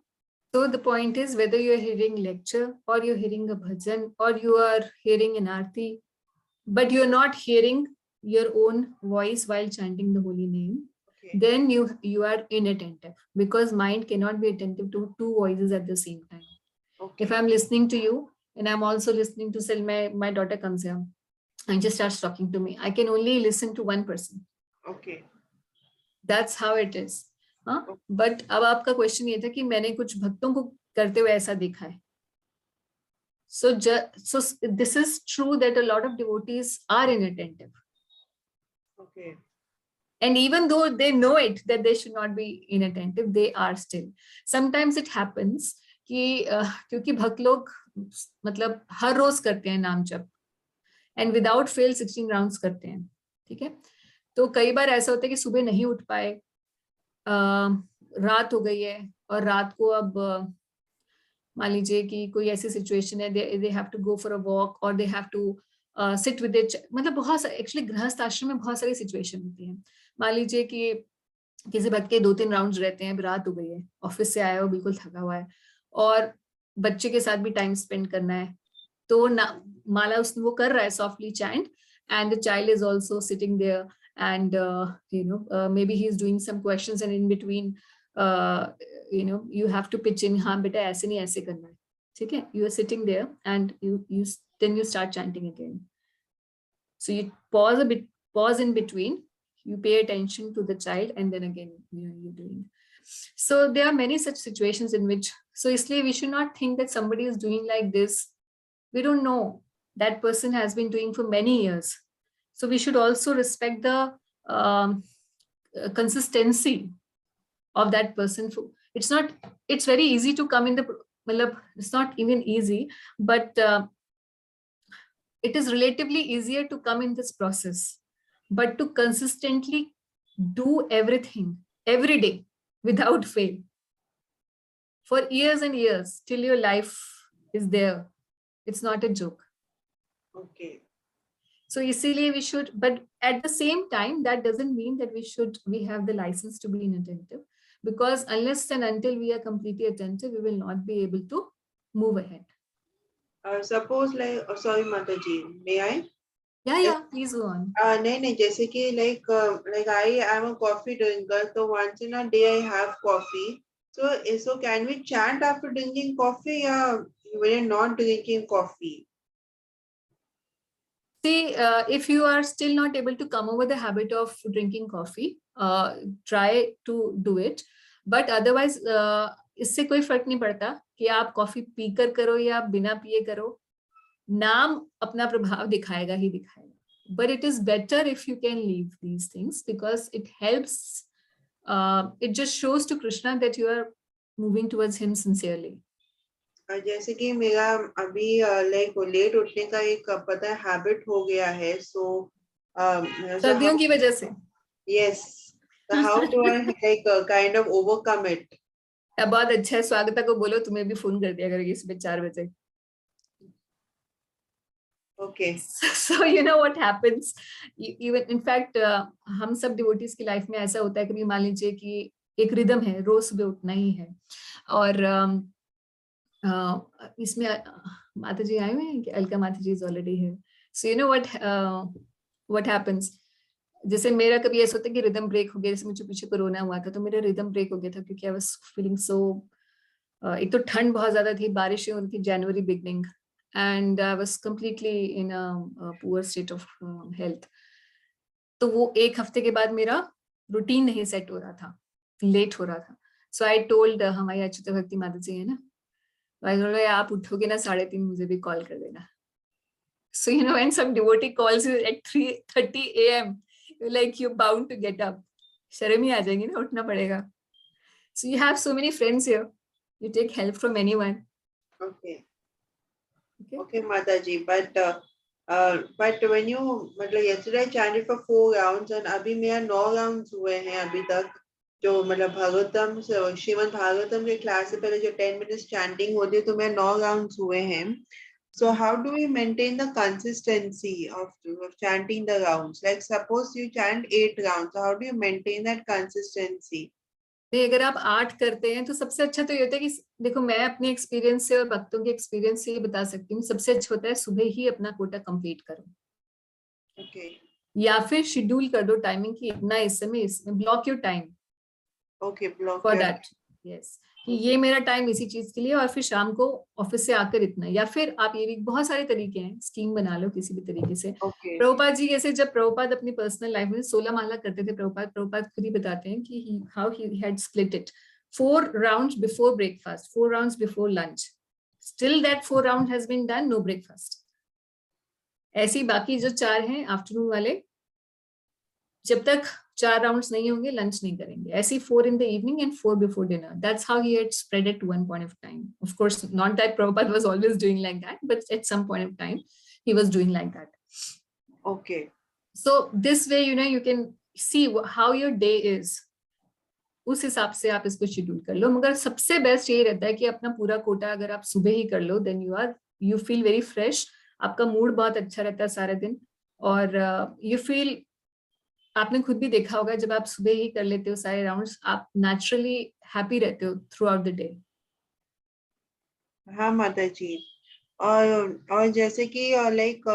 A: So the point is whether you are hearing lecture or you're hearing a bhajan or you are hearing an aarti, but you're not hearing your own voice while chanting the holy name,
G: Okay.
A: then you are inattentive, because mind cannot be attentive to two voices at the same time.
G: Okay.
A: If I'm listening to you and I'm also listening to, say my daughter comes here and just starts talking to me, I can only listen to one person.
G: Okay.
A: That's how it is. हाँ, but अब आपका question ये था कि मैंने कुछ भक्तों को करते हुए ऐसा देखा है. So this is true that a lot of devotees are inattentive.
G: Okay.
A: And even though they know it that they should not be inattentive, they are still. Sometimes it happens कि क्योंकि भक्त लोग मतलब हर रोज करते हैं नाम जप and without fail 16 rounds करते हैं, ठीक है. तो कई बार ऐसा होता है कि सुबह नहीं उठ पाए, रात हो गई है, और रात को अब मान लीजिए कि कोई ऐसी सिचुएशन है, they have to go for a walk और they have to sit with it. मतलब बहुत एक्चुअली गृहस्थ आश्रम में बहुत सारी सिचुएशन होती है. मान लीजिए कि किसी भक्त के 2-3 राउंड्स रहते हैं, रात हो गई है, ऑफिस से आया हो बिल्कुल थका हुआ है, और बच्चे के साथ भी टाइम स्पेंड करना है, तो माला वो कर रहा है softly chant, and the child is also sitting there, and maybe he's doing some questions, and in between you have to pitch in, हाँ बेटा ऐसे नहीं ऐसे करना है, ठीक है. You are sitting there and then you start chanting again. So you pause in between, you pay attention to the child, and then again you're doing. So there are many such situations in which, so isliye we should not think that somebody is doing like this. We don't know. That person has been doing for many years. So we should also respect the consistency of that person. It's very easy to come in it's not even easy, but it is relatively easier to come in this process. But to consistently do everything every day without fail for years and years till your life is there, it's not a joke.
G: Okay.
A: So इसीलिए we should, but at the same time that doesn't mean that we have the license to be inattentive, because unless and until we are completely attentive, we will not be able to move ahead.
G: Suppose like, sorry Mata ji, may I?
A: Yeah, please go on.
G: नहीं जैसे कि like I am a coffee drinker, so once in a day I have coffee. So can we chant after drinking coffee, या when you're not drinking coffee?
A: See, if you are still not able to come over the habit of drinking coffee, try to do it. But otherwise, इससे कोई फर्क नहीं पड़ता कि आप coffee पीकर करो या बिना पिए करो, नाम अपना प्रभाव दिखाएगा ही दिखाएगा. But it is better if you can leave these things, because it helps. It just shows to Krishna that you are moving towards him sincerely.
G: जैसे कि मेरा अभी लाइक लेट उठने का एक पता है हैबिट हो गया है, सो
A: सर्दियों की वजह से.
G: Yes, So how do I like kind of overcome it?
A: अब बहुत अच्छा है, स्वागता को बोलो तुम्हें भी फोन कर दिया करेगी सुबह 4 बजे.
G: Okay.
A: So you know what happens, even in fact हम सब डिवोटीज की लाइफ में ऐसा होता है, कभी मान लीजिए कि एक रिदम है, रोज सुबह उठना ही है, और इसमें माता जी आए हुए हैं कि Alka Mata ji is already here. So you know what happens, जैसे मेरा कभी ऐसा होता है कि रिदम ब्रेक हो गया, जैसे मुझे पीछे कोरोना हुआ था तो मेरा रिदम ब्रेक हो गया था, क्योंकि आई वाज फीलिंग सो, एक तो ठंड बहुत ज्यादा थी, बारिशें हो रही थी, जनवरी beginning, and I was completely in a poor state of health. तो वो एक हफ्ते के बाद मेरा रूटीन नहीं सेट हो रहा था, लेट हो रहा था. So I told हमारी अच्युत भक्ति माता जी है ना, I told her, आप उठोगे ना 3:30 मुझे भी कॉल कर देना. So you know when some devotee calls you at 3:30 a.m. you're like you're bound to get up. शर्म ही आ जाएगी ना, उठना पड़ेगा. So you have so many friends here. You take help from anyone.
G: Okay.
A: Okay.
G: Okay, Mataji, but when you मतलब yesterday I chanted for 4 rounds and अभी मेरा 9 rounds हुए हैं अभी तक, जो मतलब भागवतम श्रीमद् भागवतम के क्लास से पहले जो 10 minutes chanting होती है, तो मेरा 9 rounds हुए हैं. So how do we maintain the consistency of chanting the rounds? Like suppose you chant 8 rounds, so how do you maintain that consistency?
A: नहीं, अगर आप 8 करते हैं तो सबसे अच्छा तो ये होता है कि देखो, मैं अपने एक्सपीरियंस से और भक्तों के एक्सपीरियंस से ये बता सकती हूँ, सबसे अच्छा होता है सुबह ही अपना कोटा कंप्लीट करो.
G: Okay.
A: या फिर शेड्यूल कर दो टाइमिंग की, इतना इस समय इसमें, block your time
G: Okay, block
A: for
G: your
A: that. Yes, कि ये मेरा टाइम इसी चीज के लिए, और फिर शाम को ऑफिस से आकर इतना. या फिर आप ये भी, बहुत सारे तरीके हैं, स्कीम बना लो किसी भी तरीके से.
G: Okay.
A: प्रभुपाद जी जैसे, जब प्रभुपाद अपनी पर्सनल लाइफ में 16 माला करते थे, प्रभुपाद खुद ही बताते हैं कि how he had split it 4 rounds before breakfast, 4 rounds before lunch, still that 4 round has been done, no breakfast. ऐसी बाकी जो 4 हैं आफ्टरनून वाले, जब तक 4 राउंड्स नहीं होंगे लंच नहीं करेंगे. ऐसी 4 in the evening and 4 before dinner. That's how he had spread it to one point of time. Of course, not that Prabhupada was always doing like that, but at some point of time, he was doing like that.
G: Okay.
A: So this way, you know, you can see how your day is. उस हिसाब से आप इसको schedule कर लो. मगर सबसे best ये रहता है कि अपना पूरा कोटा अगर आप सुबह ही कर लो, then you feel very fresh. आपका मूड बहुत अच्छा रहता है सारे दिन, और you feel, आपने खुद भी देखा होगा, जब आप सुबह ही कर लेते हो सारे राउंड्स, आप नेचुरली हैप्पी रहते हो थ्रू आउट द डे.
G: हाँ माता जी, और जैसे कि लाइक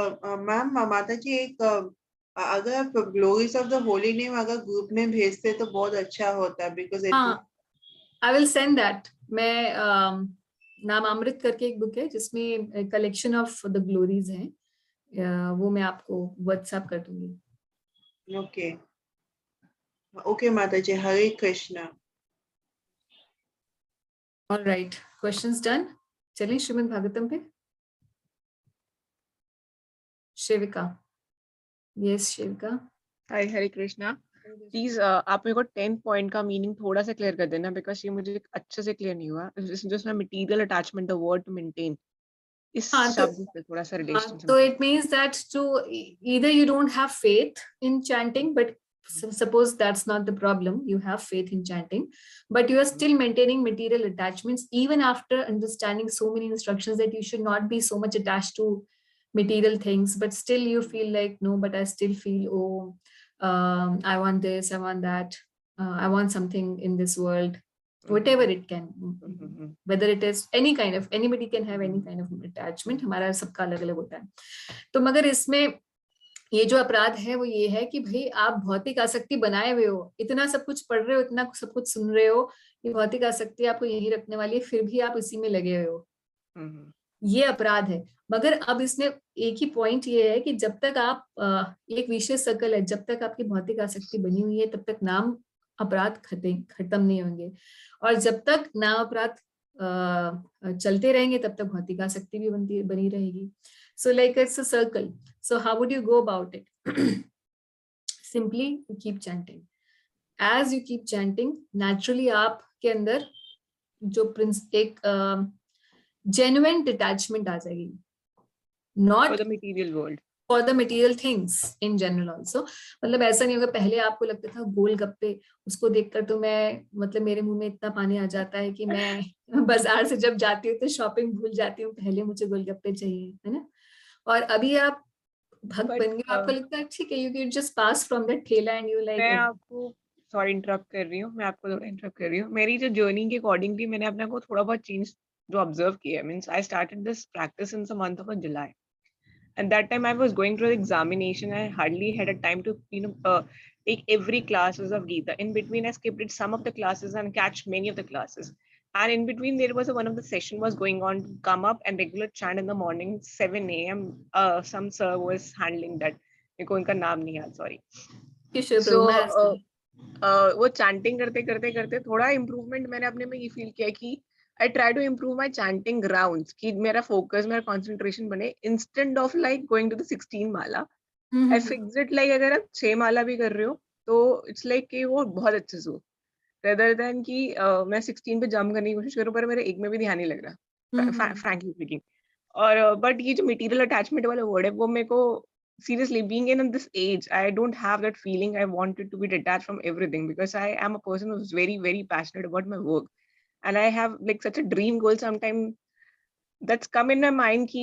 G: मैम माता जी, एक अगर आप glories of the holy name अगर ग्रुप में भेजते तो बहुत अच्छा होता है, because
A: I will send that. मैं नामामृत करके एक बुक है जिसमें कलेक्शन ऑफ द ग्लोरीज हैं, वो मैं आपको व्हाट्सएप कर दूंगी.
G: Okay. Okay Mata ji, Hare Krishna.
A: Alright, questions done. चलिए श्रीमद् भागवतम पे. Shivika. Yes Shivika.
H: Hi Hare Krishna. Please आप मेरे को 10 पॉइंट का मीनिंग थोड़ा सा क्लियर कर देना, बिकॉज ये मुझे अच्छे से क्लियर नहीं हुआ. जिसमें material attachment, the word to maintain, इस शब्द से थोड़ा सा relation.
A: So it means that to either you don't have faith in chanting, but suppose that's not the problem, you have faith in chanting, but you are still maintaining material attachments even after understanding so many instructions that you should not be so much attached to material things, but still you feel like, no, but I still feel, I want this, I want that, I want something in this world, whatever it can, whether it is any kind of, anybody can have any kind of attachment, हमारा सबका अलग अलग होता है. तो मगर इसमें ये जो अपराध है वो ये है कि भाई आप भौतिक आसक्ति बनाए हुए हो, इतना सब कुछ पढ़ रहे हो, इतना सब कुछ सुन रहे हो, ये भौतिक आसक्ति आपको यही रखने वाली है, फिर भी आप इसी में लगे हुए हो, ये अपराध है. मगर अब इसमें एक ही पॉइंट ये है कि जब तक आप एक विशेष सर्कल है, जब तक आपकी भौतिक आसक्ति बनी हुई है, तब तक नाम अपराध खत्म नहीं होंगे, और जब तक नाम अपराध चलते रहेंगे तब तक भौतिक आसक्ति भी बनी रहेगी. So like it's a circle. So how would you go about it? Simply you keep chanting. As you keep chanting, naturally आपके अंदर जो एक genuine detachment आ जाएगी. Not
H: for the material world.
A: For the material things in general also. मतलब ऐसा नहीं होगा, पहले आपको लगता था गोलगप्पे, उसको देखकर तो मैं मतलब मेरे मुंह में इतना पानी आ जाता है कि मैं बाजार से जब जाती हूँ तो शॉपिंग भूल जाती हूँ, पहले मुझे गोलगप्पे चाहिए, है ना। और अभी आप भक्त
H: But,
A: बन गए, आपको लगता है ठीक है, you can just pass from that ठेला एंड यू
H: मैं
A: लाइक
H: आपको सॉरी इंटरप्ट कर रही हूँ, मैं आपको थोड़ा इंटरप्ट कर रही हूँ। मेरी जो जर्नी के अकॉर्डिंगली मैंने अपने को थोड़ा बहुत चेंज जो ऑब्जर्व किया है, means I started this practice in the month of July, and that time I was going through the examination. I hardly had a time to take every classes of Gita. In between I skipped it some of the classes and catch many of the classes, and in between there was one of the session was going on, come up and regular chant in the morning 7 a.m. Some sir was handling that, मेरे को उनका नाम नहीं याद, sorry.
A: किशोर
H: So
A: प्रभु
H: वो chanting करते करते करते थोड़ा इम्प्रूवमेंट मैंने अपने में ये फील किया कि I try to improve my chanting rounds कि मेरा focus, मेरा concentration बने, instead of like going to the 16 Mala. I fix it like अगर आप 6 माला भी कर रहे हो तो it's like कि वो बहुत अच्छे से हो, rather than कि मैं 16 पे जंप करने की कोशिश करूँ पर मेरे एक में भी ध्यान नहीं लग रहा, frankly speaking. और but ये जो material attachment वाला word है वो मेरे को seriously being in this age, I don't have that feeling I wanted to be detached from everything, because I am a person who's very very passionate about my work. And I have like such a dream goal sometime that's come in my mind कि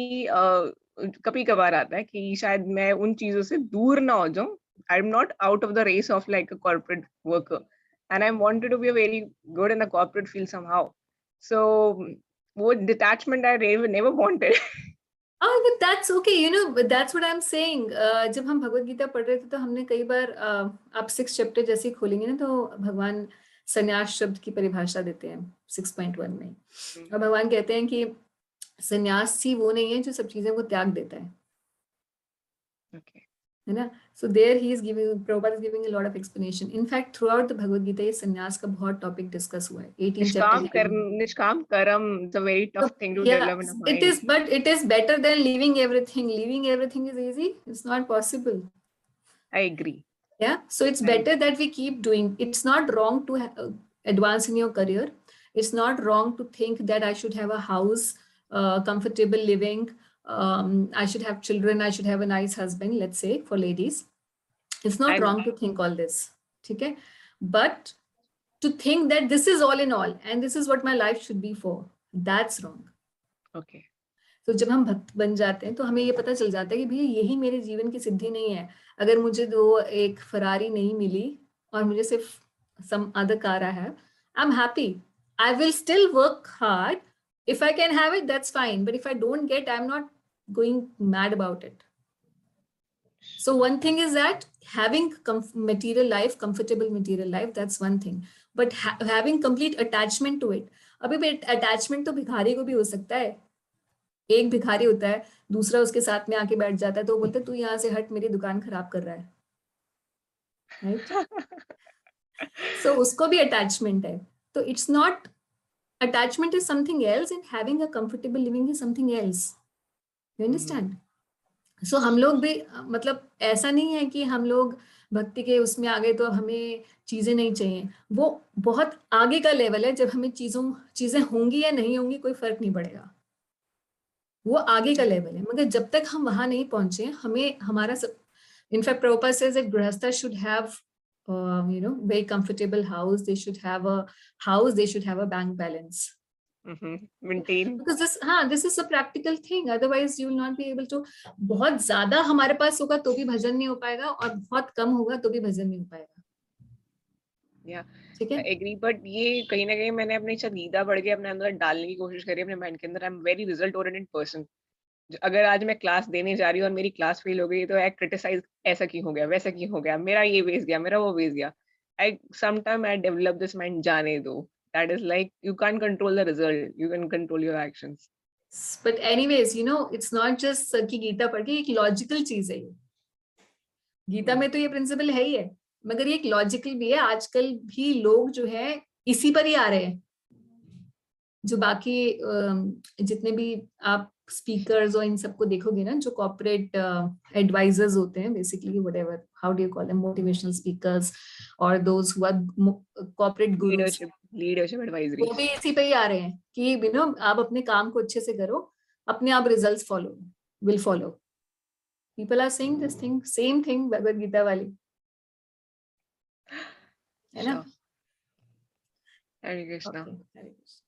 H: कभी कभार आता है कि शायद मैं उन चीजों से दूर ना हो जाऊं. I'm not out of the race of like a corporate worker, and I wanted to be a very good in the corporate field somehow. So वो detachment I never wanted.
A: Oh, but that's okay, you know, but that's what I'm saying. जब हम भगवत गीता पढ़ रहे थे तो हमने कई बार आप 6 चैप्टर जैसे ही खोलेंगे ना तो भगवान संन्यास शब्द की परिभाषा देते हैं 6.1 में, और भगवान कहते हैं कि संन्यासी वो नहीं है जो सब चीजें को त्याग देता है,
H: Okay.
A: है ना. So there he is giving, Prabhupada is giving a lot of explanation. In fact, throughout the Bhagavad Gita ये संन्यास का बहुत टॉपिक डिस्कस हुआ है 18 चैप्टर.
H: निष्काम कर्म is a very tough thing to develop in a mind.
A: It is, but it is better than leaving everything. Leaving everything is easy. It's not possible.
H: I agree.
A: Yeah. So it's better that we keep doing. It's not wrong to advance in your career. It's not wrong to think that I should have a house, comfortable living. I should have children. I should have a nice husband, let's say, for ladies. It's not wrong to think all this. Okay? But to think that this is all in all and this is what my life should be for, that's wrong.
H: Okay.
A: तो जब हम भक्त बन जाते हैं तो हमें ये पता चल जाता है कि भैया यही मेरे जीवन की सिद्धि नहीं है. अगर मुझे एक फरारी नहीं मिली और मुझे सिर्फ some other car I have, I'm happy. I will still work hard. If I can have it, that's fine. But if I don't get, I'm not going mad about it. So one thing is that having material life, comfortable material life, that's one thing. But having complete attachment to it. अभी attachment तो भिखारी को भी हो सकता है. एक भिखारी होता है, दूसरा उसके साथ में आके बैठ जाता है तो वो बोलते तू यहाँ से हट, मेरी दुकान खराब कर रहा है. Right? So उसको भी attachment है. तो it's not, attachment is something else and having a comfortable living is something else. You understand? So हम लोग भी मतलब ऐसा नहीं है कि हम लोग भक्ति के उसमें आ गए तो हमें चीजें नहीं चाहिए. वो बहुत आगे का लेवल है. जब हमें चीजें होंगी या नहीं होंगी कोई फर्क नहीं पड़ेगा. वो आगे का लेवल है. मगर जब तक हम वहां नहीं पहुंचे हमें हमारा सब, इनफैक्ट प्रभुपाद सेज दैट गृहस्थ should have very comfortable house, they should have a house, they should have a bank balance.
H: Maintain.
A: Because this is a practical thing, otherwise you will not be able to. बहुत ज्यादा हमारे पास होगा तो भी भजन नहीं हो पाएगा और बहुत कम होगा तो भी भजन नहीं हो पाएगा.
H: ठीक है, एग्री. बट ये कहीं ना कहीं मैंने अपने साथ गीता पढ़ के अपने अंदर डालने की कोशिश करी अपने माइंड के अंदर. I am very result oriented person. अगर आज मैं क्लास देने जा रही हूँ और मेरी क्लास फेल हो गई तो आई क्रिटिसाइज, ऐसा क्यों हो गया, वैसा क्यों हो गया, मेरा ये वेस्ट गया, मेरा वो वेस्ट गया. आई sometime I develop this mind, जाने दो. That is like you can control the result, you can control your actions.
A: But anyways, it's not just कि गीता पढ़ के, एक लॉजिकल चीज है ये. गीता में तो ये प्रिंसिपल है ही है, मगर ये एक लॉजिकल भी है. आजकल भी लोग जो है इसी पर ही आ रहे हैं. जो बाकी जितने भी आप स्पीकर्स और इन सबको देखोगे ना, जो कॉर्पोरेट एडवाइजर्स होते हैं, basically whatever how do you call them, motivational speakers और those who are corporate gurus,
H: leadership advisory,
A: वो भी इसी पे ही आ रहे हैं कि आप अपने काम को अच्छे से करो, अपने आप results will follow. people are saying this thing, same thing Bhagavad Gita वाली, है ना?
H: Sure. Hare Krishna.
A: Okay, Hare Krishna.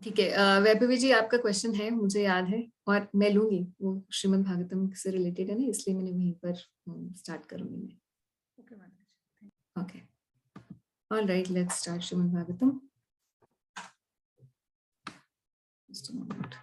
A: ठीक है, वैभवी जी आपका क्वेश्चन है, मुझे याद है, और मैं लूंगी, वो श्रीमद् भागवतम से रिलेटेड है ना, इसलिए मैंने वहीं पर स्टार्ट करूंगी मैं. Okay. All right, let's start Srimad Bhagavatam. Just a moment.